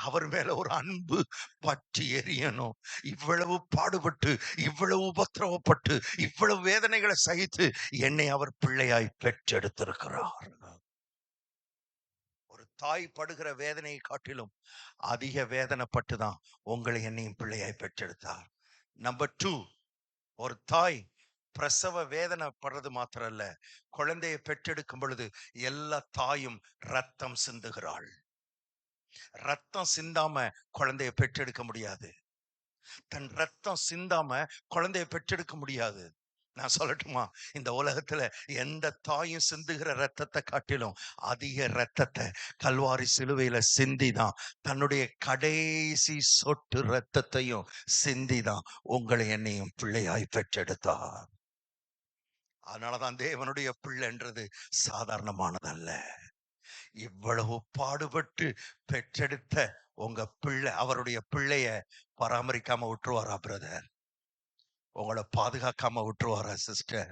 அவர் மேல ஒரு அன்பு பற்றி எரியணும். இவ்வளவு பாடுபட்டு, இவ்வளவு உபத்திரவப்பட்டு, இவ்வளவு வேதனைகளை சகித்து என்னை அவர் பிள்ளையாய் பெற்றெடுத்திருக்கிறார். ஒரு தாய் படுகிற வேதனையை காட்டிலும் அதிக வேதனைப்பட்டுதான் உங்களை என்னையும் பிள்ளையாய் பெற்றெடுத்தார். நம்பர் 2, ஒரு தாய் பிரசவ வேதனை படுறது மாத்திரம் இல்ல, குழந்தையை பெற்றெடுக்கும் பொழுது எல்லா தாயும் ரத்தம் சிந்துகிறாள். ரத்தம் சிந்தாம குழந்தையை பெற்றெடுக்க முடியாது. தன் ரத்தம் சிந்தாம குழந்தையை பெற்றெடுக்க முடியாது. நான் சொல்லட்டுமா, இந்த உலகத்துல எந்த தாயும் சிந்துகிற ரத்தத்தை காட்டிலும் அதிக ரத்தத்தை கல்வாரி சிலுவையில சிந்திதான், தன்னுடைய கடைசி சொட்டு ரத்தத்தையும் சிந்திதான் உங்களை என்னையும் பிள்ளையாய் பெற்றெடுத்தார். அதனாலதான் தேவனுடைய பிள்ளைன்றது சாதாரணமானதல்ல. இவ்வளவு பாடுபட்டு பெற்றெடுத்த உங்க பிள்ளை, அவருடைய பிள்ளைய பராமரிக்காம விட்டுருவாரா பிரதர்? உங்களை பாதுகாக்காம விட்டுருவாரா சிஸ்டர்?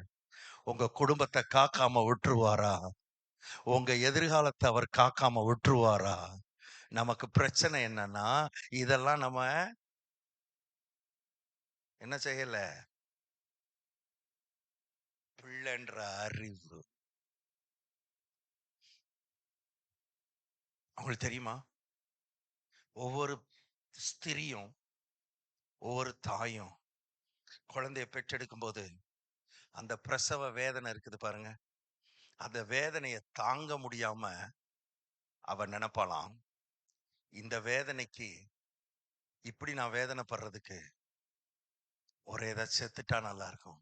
உங்க குடும்பத்தை காக்காம விட்டுருவாரா? உங்க எதிர்காலத்தை அவர் காக்காம விட்டுருவாரா? நமக்கு பிரச்சனை என்னன்னா, இதெல்லாம் நம்ம என்ன செய்யல, பிள்ளைன்ற அறிவு. உங்களுக்கு தெரியுமா, ஒவ்வொரு ஸ்திரியும் ஒவ்வொரு தாயும் குழந்தைய பெற்றெடுக்கும் போது அந்த பிரசவ வேதனை இருக்குது பாருங்க, அந்த வேதனையை தாங்க முடியாம அவ நினைப்பாளாம், இந்த வேதனைக்கு இப்படி நான் வேதனைப்படுறதுக்கு ஒரு ஏதாவது செத்துட்டா நல்லா இருக்கும்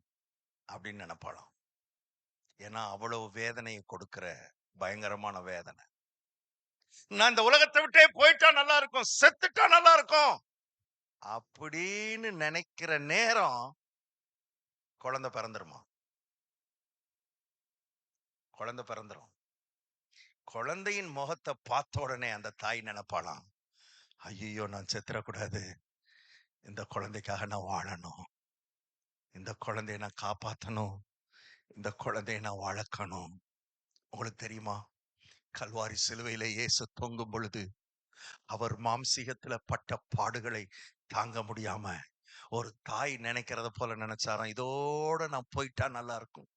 அப்படின்னு நினைப்பாளாம். ஏன்னா அவ்வளவு வேதனையை கொடுக்கிற பயங்கரமான வேதனை. நான் இந்த உலகத்தை விட்டே போயிட்டா நல்லா இருக்கும், செத்துட்டா நல்லா இருக்கும் அப்படின்னு நினைக்கிற நேரம் குழந்தை பிறந்துருமா, குழந்தை பிறந்துரும். குழந்தையின் முகத்தை பார்த்த உடனே அந்த தாய் நினைப்பாளாம், ஐயோ நான் செத்துறக்கூடாது, இந்த குழந்தைக்காக நான் வாழணும், இந்த குழந்தைய நான் காப்பாற்றணும், இந்த குழந்தைய நான் வளர்க்கணும். உங்களுக்கு தெரியுமா, கல்வாரி சிலுவையில இயேசு தொங்கும் பொழுது அவர் மாம்சீகத்துல பட்ட பாடுகளை தாங்க முடியாம ஒரு தாய் நினைக்கிறத போல நினைச்சாராம், இதோட நான் போயிட்டா நல்லா இருக்கும்,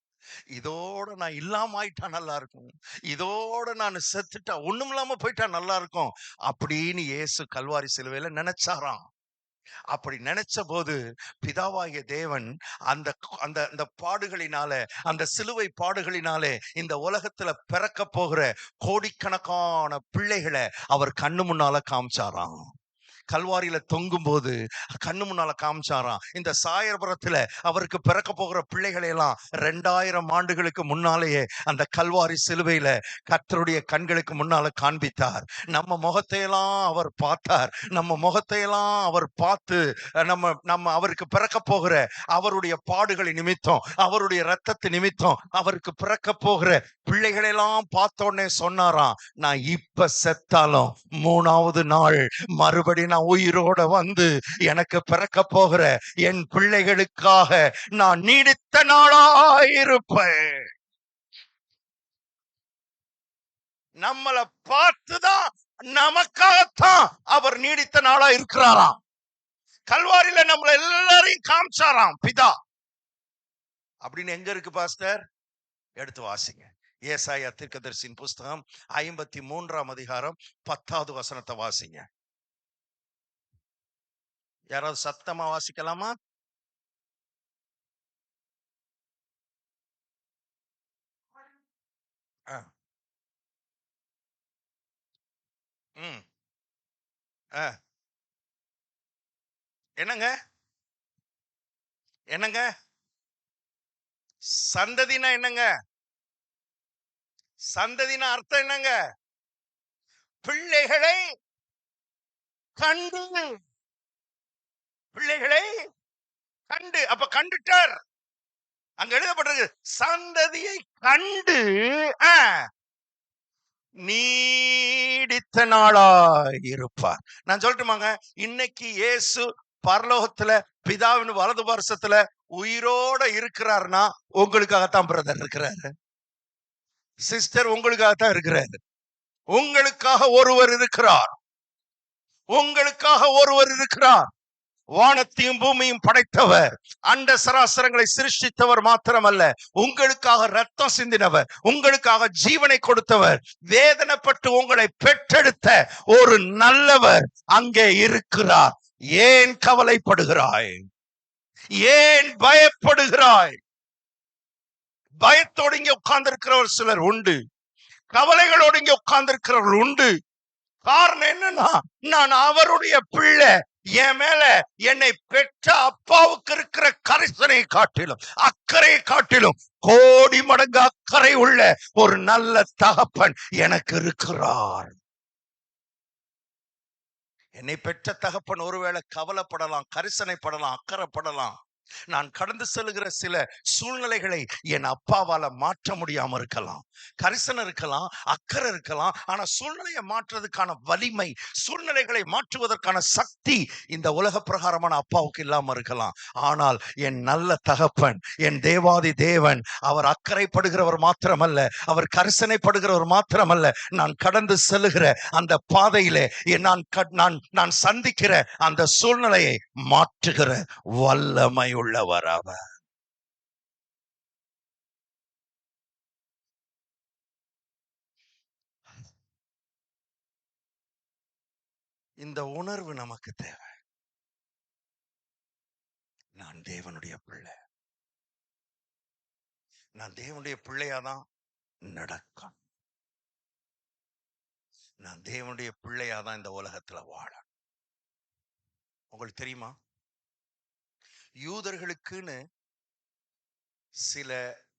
இதோட நான் இல்லாம ஆயிட்டா நல்லா இருக்கும், இதோட நான் செத்துட்டா ஒண்ணும் இல்லாம போயிட்டா நல்லா இருக்கும் அப்படின்னு இயேசு கல்வாரி சிலுவையில நினைச்சாராம். அப்படி நினைச்ச போது பிதாவாகிய தேவன் அந்த அந்த அந்த பாடுகளினால, அந்த சிலுவை பாடுகளினாலே இந்த உலகத்துல பிறக்க போகிற கோடிக்கணக்கான பிள்ளைகளை அவர் கண்ணு முன்னால காமிச்சாராம். கல்வாரியில தொங்கும் போது கண்ணு முன்னால காமிச்சாராம். இந்த சாயர்புரத்துல அவருக்கு பிறக்க போகிற பிள்ளைகளை எல்லாம் 2000 ஆண்டுகளுக்கு முன்னாலேயே அந்த கல்வாரி சிலுவையில கர்த்தருடைய கண்களுக்கு முன்னால காண்பித்தார். நம்ம முகத்தையெல்லாம் அவர் பார்த்தார். நம்ம முகத்தையெல்லாம் அவர் பார்த்து நம்ம நம்ம அவருக்கு பிறக்க போகிற அவருடைய பாடுகளை நிமித்தம், அவருடைய இரத்தத்து நிமித்தம், அவருக்கு பிறக்க போகிற பிள்ளைகளெல்லாம் பார்த்தோன்னே சொன்னாராம், நான் இப்ப செத்தாலும் 3வது நாள் மறுபடி நான் உயிரோட வந்து எனக்கு பிறக்க போகிற என் பிள்ளைகளுக்காக நான் நீடித்த நாளாயிருப்பேன். நம்மளை பார்த்துதான் நமக்காகத்தான் அவர் நீடித்த நாளா இருக்கிறாராம். கல்வாரியில நம்மள எல்லாரையும் காமிச்சாராம் பிதா. அப்படின்னு எங்க இருக்கு பாஸ்டர்? எடுத்து வாசிங்க. ஏசாயா தீர்க்கதரிசியின் புஸ்தகம் 53ஆம் அதிகாரம் 10வது வசனத்தை வாசிங்க. யாராவது சத்தமா வாசிக்கலாமா? என்னங்க என்னங்க சந்ததினா என்னங்க? சந்ததினா அர்த்தம் என்னங்க? பிள்ளைகளை கண்டு. பிள்ளைகளை கண்டு. அப்ப கண்டுட்டார். அங்க எழுதப்பட்டிருக்கு சந்ததியை கண்டு நீடித்த நாளாய் இருப்பார். நான் சொல்லட்டுமாங்க, இன்னைக்கு இயேசு பரலோகத்துல பிதாவின் வலது வருஷத்துல உயிரோட இருக்கிறார்னா உங்களுக்காகத்தான் பிரதர் இருக்கிறாரு, சிஸ்டர் உங்களுக்காகத்தான் இருக்கிறாரு. உங்களுக்காக ஒருவர் இருக்கிறார். உங்களுக்காக ஒருவர் இருக்கிறார். வானத்தையும் பூமியும் படைத்தவர், அண்ட சராசரங்களை சிருஷ்டித்தவர் மாத்திரமல்ல, உங்களுக்காக ரத்தம் சிந்தினவர், உங்களுக்காக ஜீவனை கொடுத்தவர், வேதனைப்பட்டு உங்களை பெற்றெடுத்த ஒரு நல்லவர் அங்கே இருக்கிறார். ஏன் கவலைப்படுகிறாய்? ஏன் பயப்படுகிறாய்? பயத்தோடு இங்கே உட்கார்ந்து இருக்கிறவர் சிலர் உண்டு, கவலைகளோடு இங்கே உட்கார்ந்து இருக்கிறவர்கள் உண்டு. காரணம் என்னன்னா, நான் அவருடைய பிள்ளை. என் மேல என்னை பெற்ற அப்பாவுக்கு இருக்கிற கரிசனை காட்டிலும், அக்கறை காட்டிலும் கோடி மடங்கு அக்கறை உள்ள ஒரு நல்ல தகப்பன் எனக்கு இருக்கிறார். என்னை பெற்ற தகப்பன் ஒருவேளை கவலைப்படலாம், கரிசனைப்படலாம், அக்கறைப்படலாம். நான் கடந்து செல்கிற சில சூழ்நிலைகளை என் அப்பாவால மாற்ற முடியாம இருக்கலாம், கரிசனை இருக்கலாம், அக்கறை இருக்கலாம். ஆனா சூழ்நிலையை மாற்றுறதுக்கான வலிமை, சூழ்நிலைகளை மாற்றுவதற்கான சக்தி இந்த உலக பிரகாரமான அப்பாவுக்கு இல்லாம இருக்கலாம். ஆனால் என் நல்ல தகப்பன், என் தேவாதி தேவன், அவர் அக்கறைப்படுகிறவர் மாத்திரமல்ல, அவர் கரிசனைப்படுகிறவர் மாத்திரமல்ல, நான் கடந்து செல்லுகிற அந்த பாதையிலே நான் சந்திக்கிற அந்த சூழ்நிலையை மாற்றுகிற வல்லமை உள்ளவர் அவர். இந்த உணர்வு நமக்கு தேவை. நான் தேவனுடைய பிள்ளை, நான் தேவனுடைய பிள்ளையாதான் நடக்கும், நான் தேவனுடைய பிள்ளையாதான் இந்த உலகத்துல வாழ. உங்களுக்கு தெரியுமா, யூதர்களுக்குன்னு சில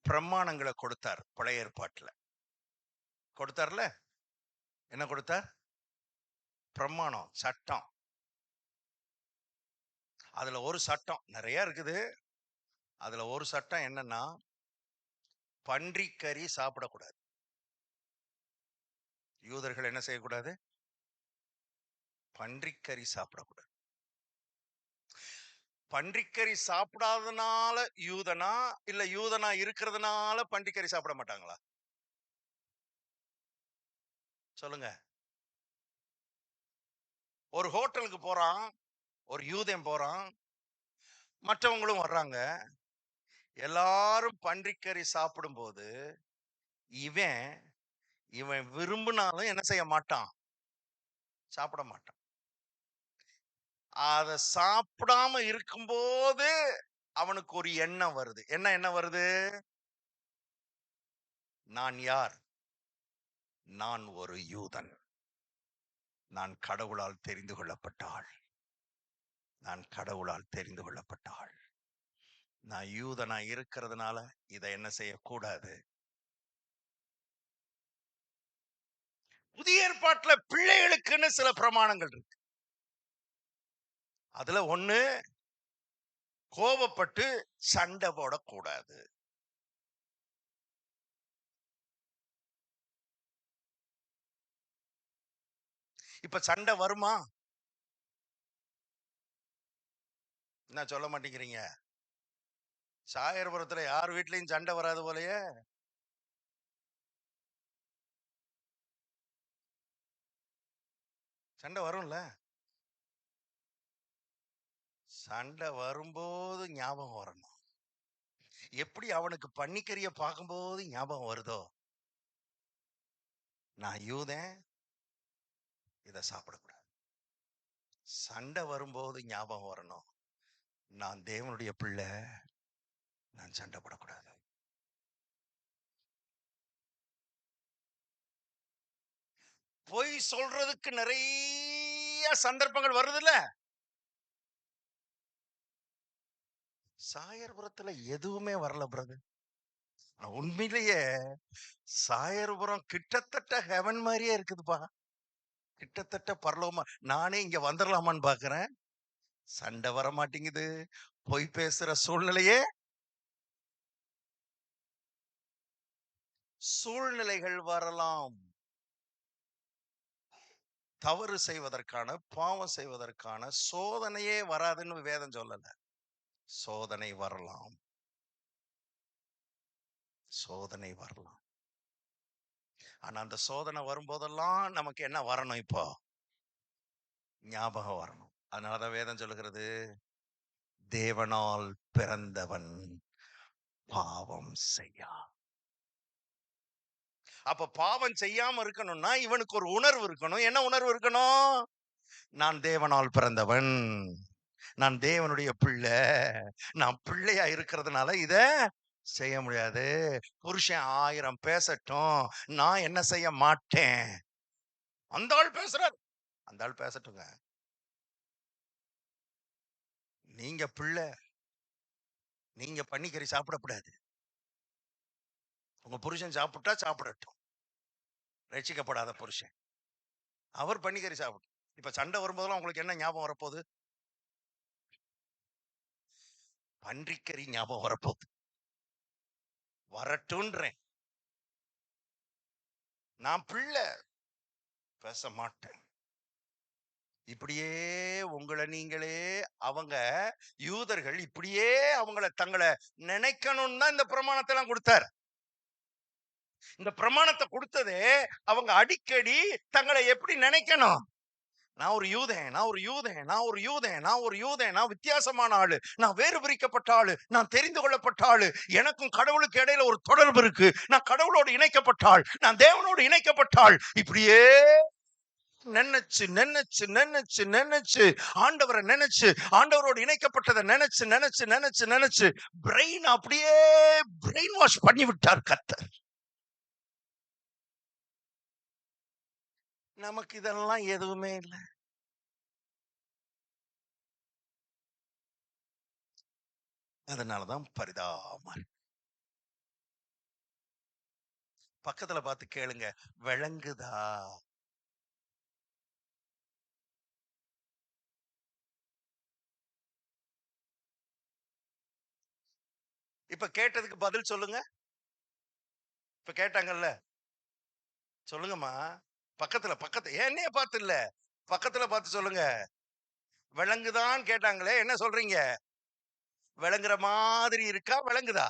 பிரமாணங்களை கொடுத்தார். பழைய ஏற்பாட்டுல கொடுத்தார்ல. என்ன கொடுத்தார்? பிரமாணம், சட்டம். அதுல ஒரு சட்டம், நிறைய இருக்குது. அதுல ஒரு சட்டம் என்னன்னா, பன்றிக்கறி சாப்பிடக்கூடாது. யூதர்கள் என்ன செய்யக்கூடாது? பன்றிக்கறி சாப்பிடக்கூடாது. பன்றிக்கறி சாப்பிடாதனால யூதனா, இல்ல யூதனா இருக்கிறதுனால பன்றிக்கறி சாப்பிட மாட்டாங்களா? சொல்லுங்க. ஒரு ஹோட்டலுக்கு போறான், ஒரு யூதன் போறான், மற்றவங்களும் வர்றாங்க. எல்லாரும் பன்றிக்கறி சாப்பிடும் போது இவன் விரும்பினாலும் என்ன செய்ய மாட்டான்? சாப்பிட மாட்டான். அத சாப்பிடாம இருக்கும்போது அவனுக்கு ஒரு எண்ணம் வருது. என்ன வருது? நான் யார்? நான் ஒரு யூதன். நான் கடவுளால் தெரிந்து கொள்ளப்பட்டாள். நான் கடவுளால் தெரிந்து கொள்ளப்பட்டாள். நான் யூதனா இருக்கிறதுனால இதை என்ன செய்யக்கூடாது. புதிய ஏற்பாட்டுல பிள்ளைகளுக்குன்னு சில பிரமாணங்கள் இருக்கு. அதுல ஒண்ணு, கோபப்பட்டு சண்டை போடக்கூடாது. இப்ப சண்டை வருமா? என்ன சொல்ல மாட்டேங்கிறீங்க? சாயர்புரத்துல யார் வீட்லயும் சண்டை வராது போலயே. சண்டை வரும்ல. சண்டை வரும்போது ஞாபகம் வரணும். எப்படி அவனுக்கு பன்னிக்கறிய பார்க்கும்போது ஞாபகம் வருதோ, நான் யூதன், இத சாப்பிடக்கூடாது. சண்டை வரும்போது ஞாபகம் வரணும், நான் தேவனுடைய பிள்ளை, நான் சண்டை போடக்கூடாது. பொய் சொல்றதுக்கு நிறைய சந்தர்ப்பங்கள் வருதுல்ல. சாயர்புரத்துல எதுவுமே வரல பிரதர். உண்மையிலேயே சாயர்புரம் கிட்டத்தட்ட ஹெவன் மாதிரியே இருக்குதுப்பா. கிட்டத்தட்ட பரலோகமா. நானே இங்க வந்துடலாமான்னு பாக்குறேன். சண்டை வர மாட்டேங்குது. பொய் பேசுற சூழ்நிலையே. சூழ்நிலைகள் வரலாம். தவறு செய்வதற்கான, பாவம் செய்வதற்கான சோதனையே வராதுன்னு வேதம் சொல்லல. சோதனை வரலாம். சோதனை வரலாம். ஆனா அந்த சோதனை வரும்போதெல்லாம் நமக்கு என்ன வரணும் இப்போ? ஞாபகம் வரணும். அதனாலதான் வேதம் சொல்லுகிறது, தேவனால் பிறந்தவன் பாவம் செய்யா. அப்ப பாவம் செய்யாம இருக்கணும்னா இவனுக்கு ஒரு உணர்வு இருக்கணும். என்ன உணர்வு இருக்கணும்? நான் தேவனால் பிறந்தவன், நான் தேவனுடைய பிள்ளை, நான் பிள்ளையா இருக்கிறதுனால இத செய்ய முடியாது. புருஷன் 1000 பேசட்டும், நான் என்ன செய்ய மாட்டேன். அந்த ஆள் பேசுறார், அந்த ஆள் பேசட்டுங்க. நீங்க பிள்ளை, நீங்க பன்னிக்கறி சாப்பிடக்கூடாது. உங்க புருஷன் சாப்பிட்டா சாப்பிடட்டும். ரட்சிக்கப்படாத புருஷன், அவர் பன்னிக்கறி சாப்பிடும். இப்ப சண்டை வரும்போதெல்லாம் உங்களுக்கு என்ன ஞாபகம் வரப்போகுது? பன்றிக்கறி ஞாபகம் வரப்போகுது. வரட்டுன்றேன். நான் பிள்ளை, பேச மாட்டேன். இப்படியே உங்களை நீங்களே, அவங்க யூதர்கள் இப்படியே அவங்கள தங்களை நினைக்கணும்னு தான் இந்த பிரமாணத்தை எல்லாம் கொடுத்தார். இந்த பிரமாணத்தை கொடுத்ததே அவங்க அடிக்கடி தங்களை எப்படி நினைக்கணும். நான் ஒரு யூதன், நான் ஒரு யூதன், நான் ஒரு யூதன், நான் ஒரு யூதன், நான் வித்தியாசமான ஆளு, நான் வேறு பிரிக்கப்பட்ட ஆளு, நான் தெரிந்து கொள்ளப்பட்ட ஆளு, எனக்கும் கடவுளுக்கு இடையில ஒரு தொடர்பு இருக்கு, நான் கடவுளோடு இணைக்கப்பட்டாள், நான் தேவனோடு இணைக்கப்பட்டாள். இப்படியே நினைச்சு நினைச்சு நினைச்சு நினைச்சு ஆண்டவரை நினைச்சு, ஆண்டவரோடு இணைக்கப்பட்டதை நினைச்சு நினைச்சு நினைச்சு நினைச்சு பிரெயின் அப்படியே பிரெயின் வாஷ் பண்ணி விட்டார் கர்த்தர். நமக்கு இதெல்லாம் எதுவுமே இல்லை. அதனாலதான் பரிதாபம். பக்கத்துல பார்த்து கேளுங்க, விளங்குதா? இப்ப கேட்டதுக்கு பதில் சொல்லுங்க. இப்ப கேட்டாங்கல்ல, சொல்லுங்கம்மா. பக்கத்துல பக்கத்துல என்னைய பார்த்து இல்ல, பக்கத்துல பார்த்து சொல்லுங்க. விளங்குதான்னு கேட்டாங்களே, என்ன சொல்றீங்க? விளங்குற மாதிரி இருக்கா, விளங்குதா?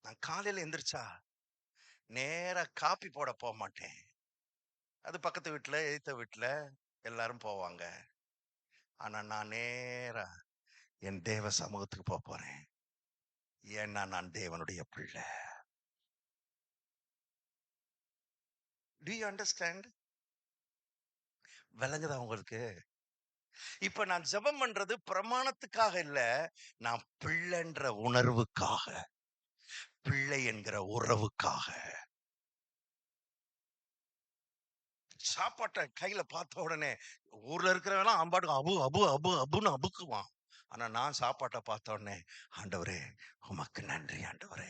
நான் காலையில எந்திரிச்சா நேரா காப்பி போட போக மாட்டேன். அது பக்கத்து வீட்டுல, எதிர்த்த வீட்டுல எல்லாரும் போவாங்க. ஆனா நான் நேரா என் தேவ சமூகத்துக்கு போறேன். ஏன்னா நான் தேவனுடைய பிள்ளை. To you understand? விளங்குதா உங்களுக்கு? இப்ப நான் ஜெபம் பண்றது பிரமாணத்துக்காக இல்ல, நான் பிள்ளைன்ற உணர்வுக்காக, பிள்ளை என்கிற உறவுக்காக. சாப்பாட்டை கையில பார்த்த உடனே ஊர்ல இருக்கிறவெல்லாம் அம்பாட்டுக்கு அபு அபு அபு அபுன்னு அபுக்குவான். ஆனா நான் சாப்பாட்டை பார்த்த உடனே, ஆண்டவரே உமக்கு நன்றி ஆண்டவரே,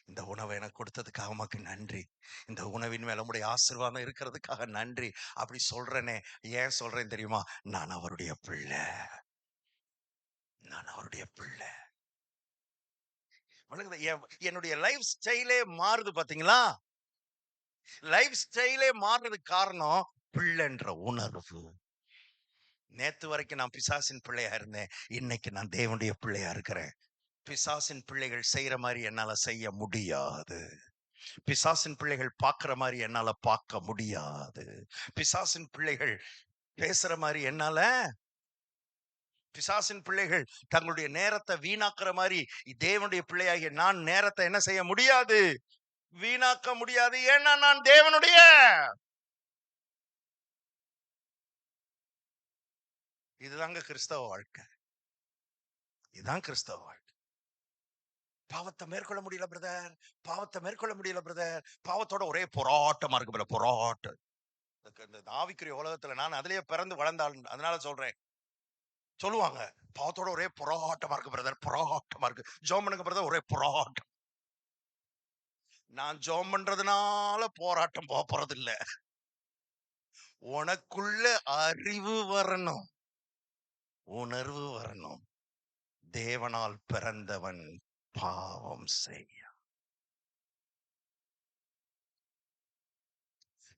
இந்த உணவை எனக்கு கொடுத்ததுக்காக உமக்கு நன்றி, இந்த உணவின் மேல உம்முடைய ஆசீர்வாதம் இருக்கிறதுக்காக நன்றி அப்படி சொல்றேனே. ஏன் சொல்றேன் தெரியுமா? நான் அவருடைய பிள்ளை, நான் அவருடைய பிள்ளை. என்னுடைய லைஃப் ஸ்டைலே மாறுது பாத்தீங்களா? லைஃப் ஸ்டைலே மாறுறதுக்கு காரணம் பிள்ளைன்ற உணர்வு. நேத்து வரைக்கும் நான் பிசாசின் பிள்ளையா இருந்தேன், இன்னைக்கு நான் தேவனுடைய பிள்ளையா இருக்கிறேன். பிசாசின் பிள்ளைகள் செய்யற மாதிரி என்னால செய்ய முடியாது. பிசாசின் பிள்ளைகள் பார்க்கிற மாதிரி என்னால பார்க்க முடியாது. பிசாசின் பிள்ளைகள் பேசுற மாதிரி என்னால, பிசாசின் பிள்ளைகள் தங்களுடைய நேரத்தை வீணாக்குற மாதிரி தேவனுடைய பிள்ளையாகிய நான் நேரத்தை என்ன செய்ய முடியாது? வீணாக்க முடியாது. ஏன்னா நான் தேவனுடைய. இதுதாங்க கிறிஸ்தவ வாழ்க்கை. இதுதான் கிறிஸ்தவ வாழ்க்கை. பாவத்தை மேற்கொள்ள முடியல பிரதர், பாவத்தை மேற்கொள்ள முடியல பிரதர். பாவத்தோட ஒரே போராட்டமா இருக்கு பிரதர், போராட்டம். இந்த ஆவிக்குரிய உலகத்துல நான் அதுலயே பிறந்து வளர்ந்தாள், அதனால சொல்றேன். சொல்லுவாங்க பாவத்தோட ஒரே போராட்டமா இருக்கு பிரதர், போராட்டமா இருக்கு. ஜோம் பண்ணுங்க பிரதர், ஒரே போராட்டம். நான் ஜோம் பண்றதுனால போராட்டம் போறது இல்ல. உனக்குள்ள அறிவு வரணும், உணர்வு வரணும். தேவனால் பிறந்தவன் பாவம் செய்ய.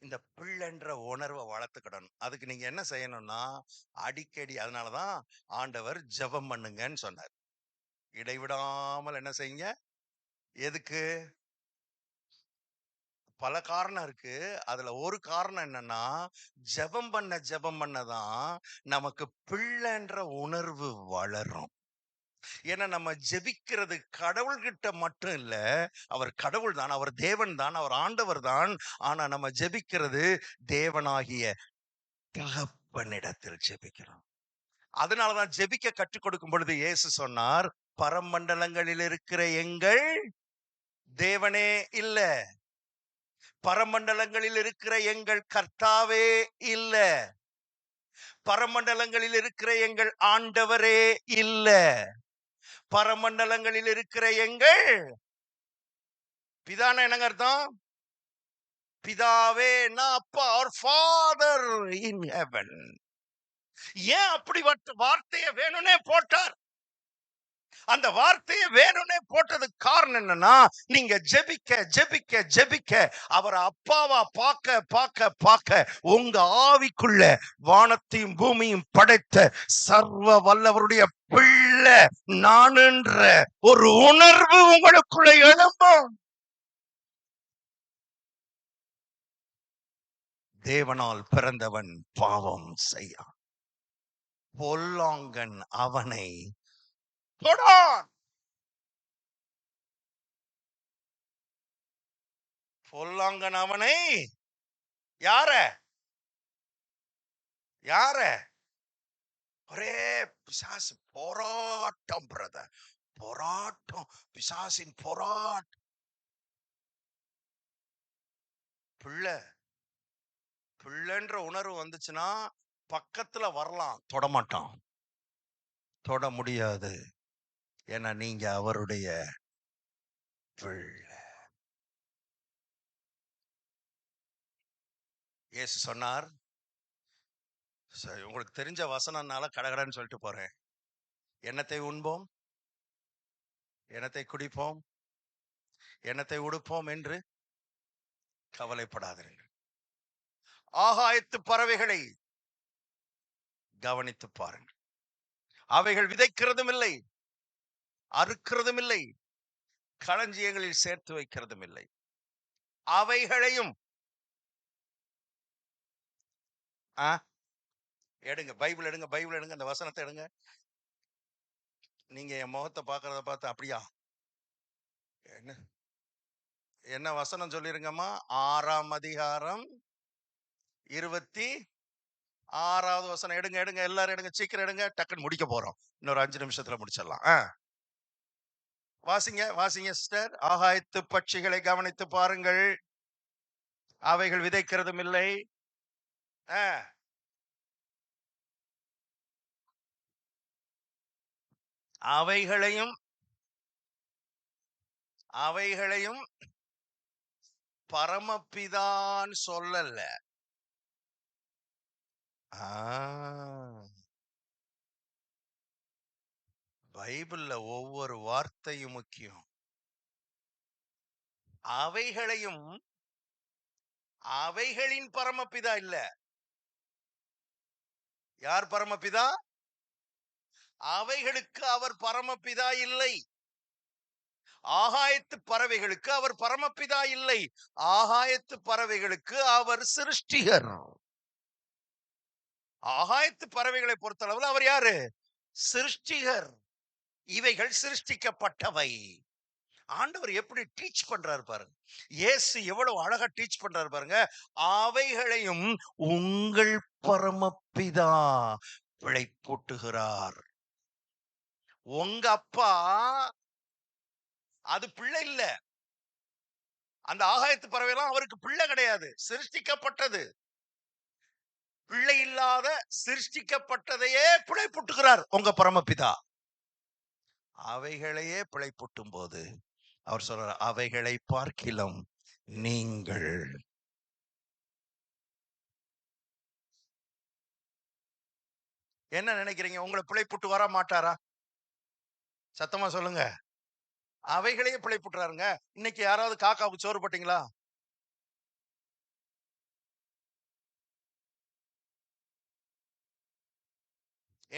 இந்த பிள்ளைன்ற உணர்வை வளர்த்துக்கிடணும். அதுக்கு நீங்க என்ன செய்யணும்னா, அடிக்கடி, அதனாலதான் ஆண்டவர் ஜெபம் பண்ணுங்கன்னு சொன்னார். இடைவிடாமல் என்ன செய்யுங்க. எதுக்கு? பல காரணம் இருக்கு. அதுல ஒரு காரணம் என்னன்னா, ஜெபம் பண்ணதான் நமக்கு பிள்ளைன்ற உணர்வு வளரும். ஏன்னா நம்ம ஜெபிக்கிறது கடவுள்கிட்ட மட்டும் இல்ல. அவர் கடவுள் தான், அவர் தேவன் தான், அவர் ஆண்டவர் தான். ஆனா நம்ம ஜெபிக்கிறது தேவனாகிய தகப்பனிடத்தில் ஜெபிக்கிறோம். அதனாலதான் ஜெபிக்க கற்றுக் கொடுக்கும் பொழுது இயேசு சொன்னார், பரமண்டலங்களில் இருக்கிற எங்கள் தேவனே இல்ல, பரமண்டலங்களில் இருக்கிற எங்கள் கர்த்தாவே இல்ல, பரமண்டலங்களில் இருக்கிற எங்கள் ஆண்டவரே இல்ல, பரமண்டலங்களில் இருக்கிற எங்கள் பிதான என்னங்க அர்த்தம்? பிதாவே, நான் அப்பா, our father in heaven. ஏன் அப்படி வார்த்தையை வேணும்னே போட்டார்? அந்த வார்த்தையை வேணும்னே போட்டதுக்கு காரணம் என்னன்னா, நீங்க ஜெபிக்க ஜெபிக்க ஜெபிக்க அவரை அப்பாவா பார்க்க பார்க்க பார்க்க உங்க ஆவிக்குள்ள வானத்தையும் பூமியும் படைத்த சர்வ வல்லவருடைய பிள்ளை நானுன்ற ஒரு உணர்வு உங்களுக்குள்ள எழும்பும். தேவனால் பிறந்தவன் பாவம் செய்ய, பொல்லாங்கன் அவனை தொடான். பொல்லாங்கன் அவனை யார யார ஒரே பிசாசு போராட்டம் பிரதர், போராட்டம், பிசாசின் போராட்டம். பிள்ளை பிள்ளைன்ற உணர்வு வந்துச்சுன்னா பக்கத்துல வரலாம், தொடமாட்டான், தொட முடியாது. ஏன்னா நீங்க அவருடைய பிள்ளை. இயேசு சொன்னார், சரி உங்களுக்கு தெரிஞ்ச வசனம்னால கடகடன்னு சொல்லிட்டு போறேன். என்னத்தை உண்போம், என்னத்தை குடிப்போம், என்னத்தை உடுப்போம் என்று கவலைப்படாதீர்கள். ஆகாயத்து பறவைகளை கவனித்து பாருங்கள், அவைகள் விதைக்கிறதும் இல்லை, அறுக்கிறதும் இல்லை, களஞ்சியங்களில் சேர்த்து வைக்கிறதும் இல்லை, அவைகளையும் எடுங்க, பைபிள் எடுங்க, பைபிள் எடுங்க, அந்த வசனத்தை எடுங்க. நீங்க என் முகத்தை பார்க்கறத பார்த்து அப்படியா, என்ன என்ன வசனம் சொல்லிருங்கம்மா? 6ஆம் அதிகாரம் 26வது வசனம் எடுங்க, எடுங்க, எல்லாரும் எடுங்க, சீக்கிரம் எடுங்க, டக்குன்னு முடிக்க போறோம், இன்னொரு 5 நிமிஷத்துல முடிச்சிடலாம். வாசிங்க வாசிங்க சிஸ்டர். ஆகாயத்து பட்சிகளை கவனித்து பாருங்கள், அவைகள் விதைக்கிறதும் இல்லை, ஆ, அவைகளையும் அவைகளையும் பரமபிதான் சொல்லல. ஆ, பைபிள்ல ஒவ்வொரு வார்த்தையும் முக்கியம். அவைகளையும் அவைகளின் பரமபிதா இல்ல. யார் பரமபிதா? அவைகளுக்கு அவர் பரமபிதா இல்லை. ஆகாயத்து பறவைகளுக்கு அவர் பரமபிதா இல்லை. ஆகாயத்து பறவைகளுக்கு அவர் சிருஷ்டிகர். ஆகாயத்து பறவைகளை பொறுத்தளவில் அவர் யாரு? சிருஷ்டிகர். இவைகள் சிருஷ்டிக்கப்பட்டவை. ஆண்டவர் எப்படி டீச் பண்றாரு பாருங்க. இயேசு எவ்வளவு அழகா டீச் பண்றாரு பாருங்க. அவைகளையும் உங்கள் பரமபிதா பிழைப்பூட்டுகிறார். உங்க அப்பா அது பிள்ளை இல்ல. அந்த ஆகாயத்து பறவை எல்லாம் அவருக்கு பிள்ளை கிடையாது, சிருஷ்டிக்கப்பட்டது. பிள்ளை இல்லாத சிருஷ்டிக்கப்பட்டதையே பிழைப்பூட்டுகிறார் உங்க பரமபிதா. அவைகளையே பிழைப்பூட்டும் போது அவர் சொல்றார், அவைகளை பார்க்கிலும் நீங்கள் என்ன நினைக்கிறீங்க? உங்களை பிழைப்புட்டு வர மாட்டாரா? சத்தமா சொல்லுங்க. அவைகளையே பிழைப்புட்டுறாருங்க. இன்னைக்கு யாராவது காக்காவுக்கு சோறு போட்டீங்களா?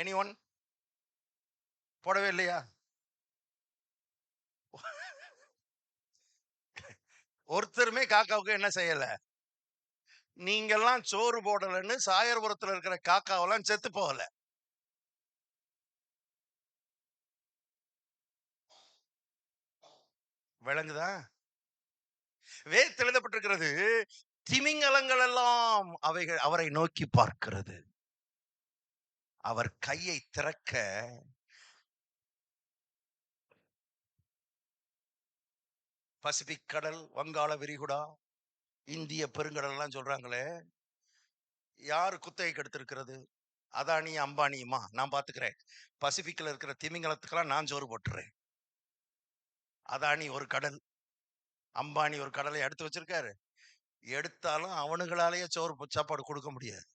எனிஒன்? போடவே இல்லையா? ஒருத்தருமே காக்காவுக்கு என்ன செய்யல. நீங்கெல்லாம் சோறு போடலன்னு சாயர்புரத்துல இருக்கிற காக்காவெல்லாம் செத்து போகல. விளங்குதா? வேதத்தில் எழுதப்பட்டிருக்கிறது, திமிங்கலங்கள் எல்லாம் அவைகள் அவரை நோக்கி பார்க்கிறது. அவர் கையை திறக்க பசிபிக் கடல், வங்காள விரிகுடா, இந்திய பெருங்கடல் எல்லாம் சொல்றாங்களே, யாரு குத்தகைக்கு எடுத்திருக்கிறது? அதானி அம்பானியுமா? நான் பாத்துக்கிறேன். பசிபிக்ல இருக்கிற திமிங்கலத்துக்கெல்லாம் நான் சோறு போட்டுறேன். அதானி ஒரு கடல், அம்பானி ஒரு கடலை எடுத்து வச்சிருக்காரு. எடுத்தாலும் அவனுங்களாலேயே சோறு சாப்பாடு கொடுக்க முடியாது.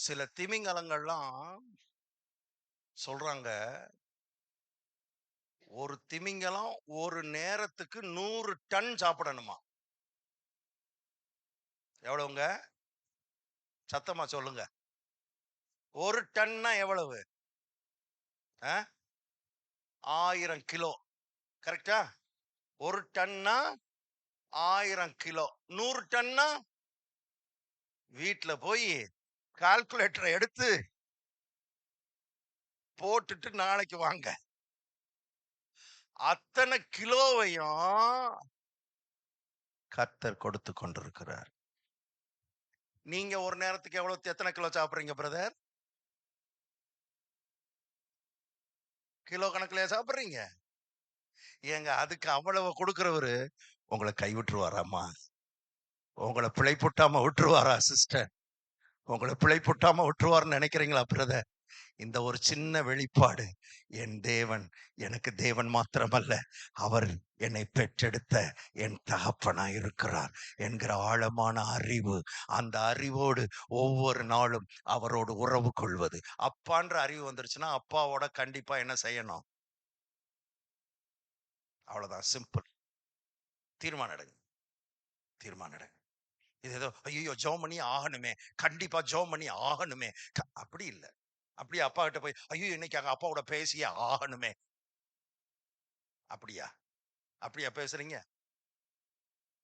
சில திமிங்கலங்கள்லாம் சொல்றாங்க, ஒரு திமிங்கலம் ஒரு நேரத்துக்கு 100 டன் சாப்பிடணுமா? எவ்வளவுங்க? சத்தமா சொல்லுங்க. ஒரு டன்னா எவ்வளவு? 1000 கிலோ. கரெக்டா? ஒரு டன்னா 1000 கிலோ. 100 டன்னா வீட்டுல போய் கால்குலேட்டரை எடுத்து போட்டுட்டு நாளைக்கு வாங்க. அத்தனை கிலோவையும் கர்த்தர் கொடுத்து கொண்டிருக்கிறார். நீங்க ஒரு நேரத்துக்கு எத்தனை கிலோ சாப்பிடுறீங்க பிரதர்? கிலோ கணக்குலயா சாப்பிடுறீங்க? ஏங்க அதுக்கு அவ்வளவு கொடுக்கிறவரு உங்களை கைவிட்டுருவாராமா? உங்களை பிழைப்புட்டாம விட்டுருவாரா சிஸ்டர்? உங்களை பிழைப்புட்டாம விட்டுருவாருன்னு நினைக்கிறீங்களா பிரதர்? இந்த ஒரு சின்ன வெளிப்பாடு, என் தேவன் எனக்கு தேவன் மாத்திரமல்ல, அவர் என்னை பெற்றெடுத்த என் தகப்பனாய் இருக்கிறார் என்கிற ஆழமான அறிவு. அந்த அறிவோடு ஒவ்வொரு நாளும் அவரோடு உறவு கொள்வது. அப்பான்ற அறிவு வந்துருச்சுன்னா அப்பாவோட கண்டிப்பா என்ன செய்யணும்? அவ்வளவுதான், சிம்பிள். தீர்மானம் எடுங்க, தீர்மானம் எடுங்க. இது ஏதோ ஐயோ ஜெபம் பண்ணி ஆகணுமே, கண்டிப்பா ஜெபம் பண்ணி ஆகணுமே, அப்படி இல்லை. அப்படியே அப்பா கிட்ட போய் ஐயோ இன்னைக்கு அங்க அப்பாவோட பேசியே ஆகணுமே, அப்படியா? அப்படியா பேசுறீங்க?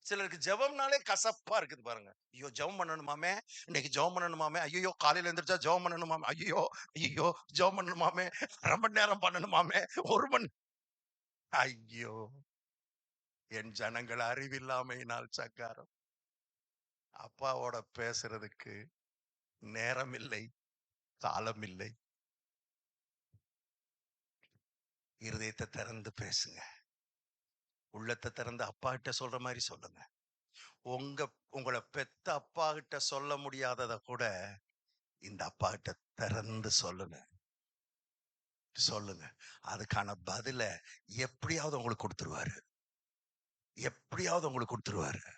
சிலருக்கு ஜெபம்னாலே கசப்பா இருக்குது பாருங்க. ஐயோ ஜெபம் பண்ணணுமாமே, இன்னைக்கு ஜெபம் பண்ணணுமாமே, ஐயோ காலையில எந்திரிச்சா ஜெபம் பண்ணணுமாமே, ஐயோ ஐயோ ஜெபம் பண்ணணுமாமே, 1/2 மணி நேரம் பண்ணணுமாமே, 1 மணி. ஐயோ என் ஜனங்கள் அறிவில்லாமையினால் சங்காரம். அப்பாவோட பேசுறதுக்கு நேரம் இல்லை, காலம் இல்லை. இருதயத்தை திறந்து பேசுங்க. உள்ளத்தை திறந்து அப்பா கிட்ட சொல்ற மாதிரி சொல்லுங்க. உங்கள பெத்த அப்பா கிட்ட சொல்ல முடியாதத கூட இந்த அப்பா கிட்ட திறந்து சொல்லுங்க. சொல்லுங்க. அதுக்கான பதில எப்படியாவது உங்களுக்கு குடுத்துருவாரு. எப்படியாவது உங்களுக்கு குடுத்துருவாரு.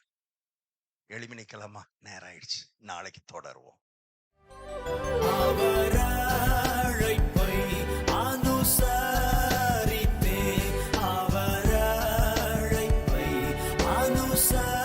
எழுப்பி நிக்கலாமா? நேரம் ஆயிடுச்சு. நாளைக்கு தொடருவோம். அவர் அழைப்பை அனுசரிப்பேன். அவர் அழைப்பை அனுசரிப்பேன்.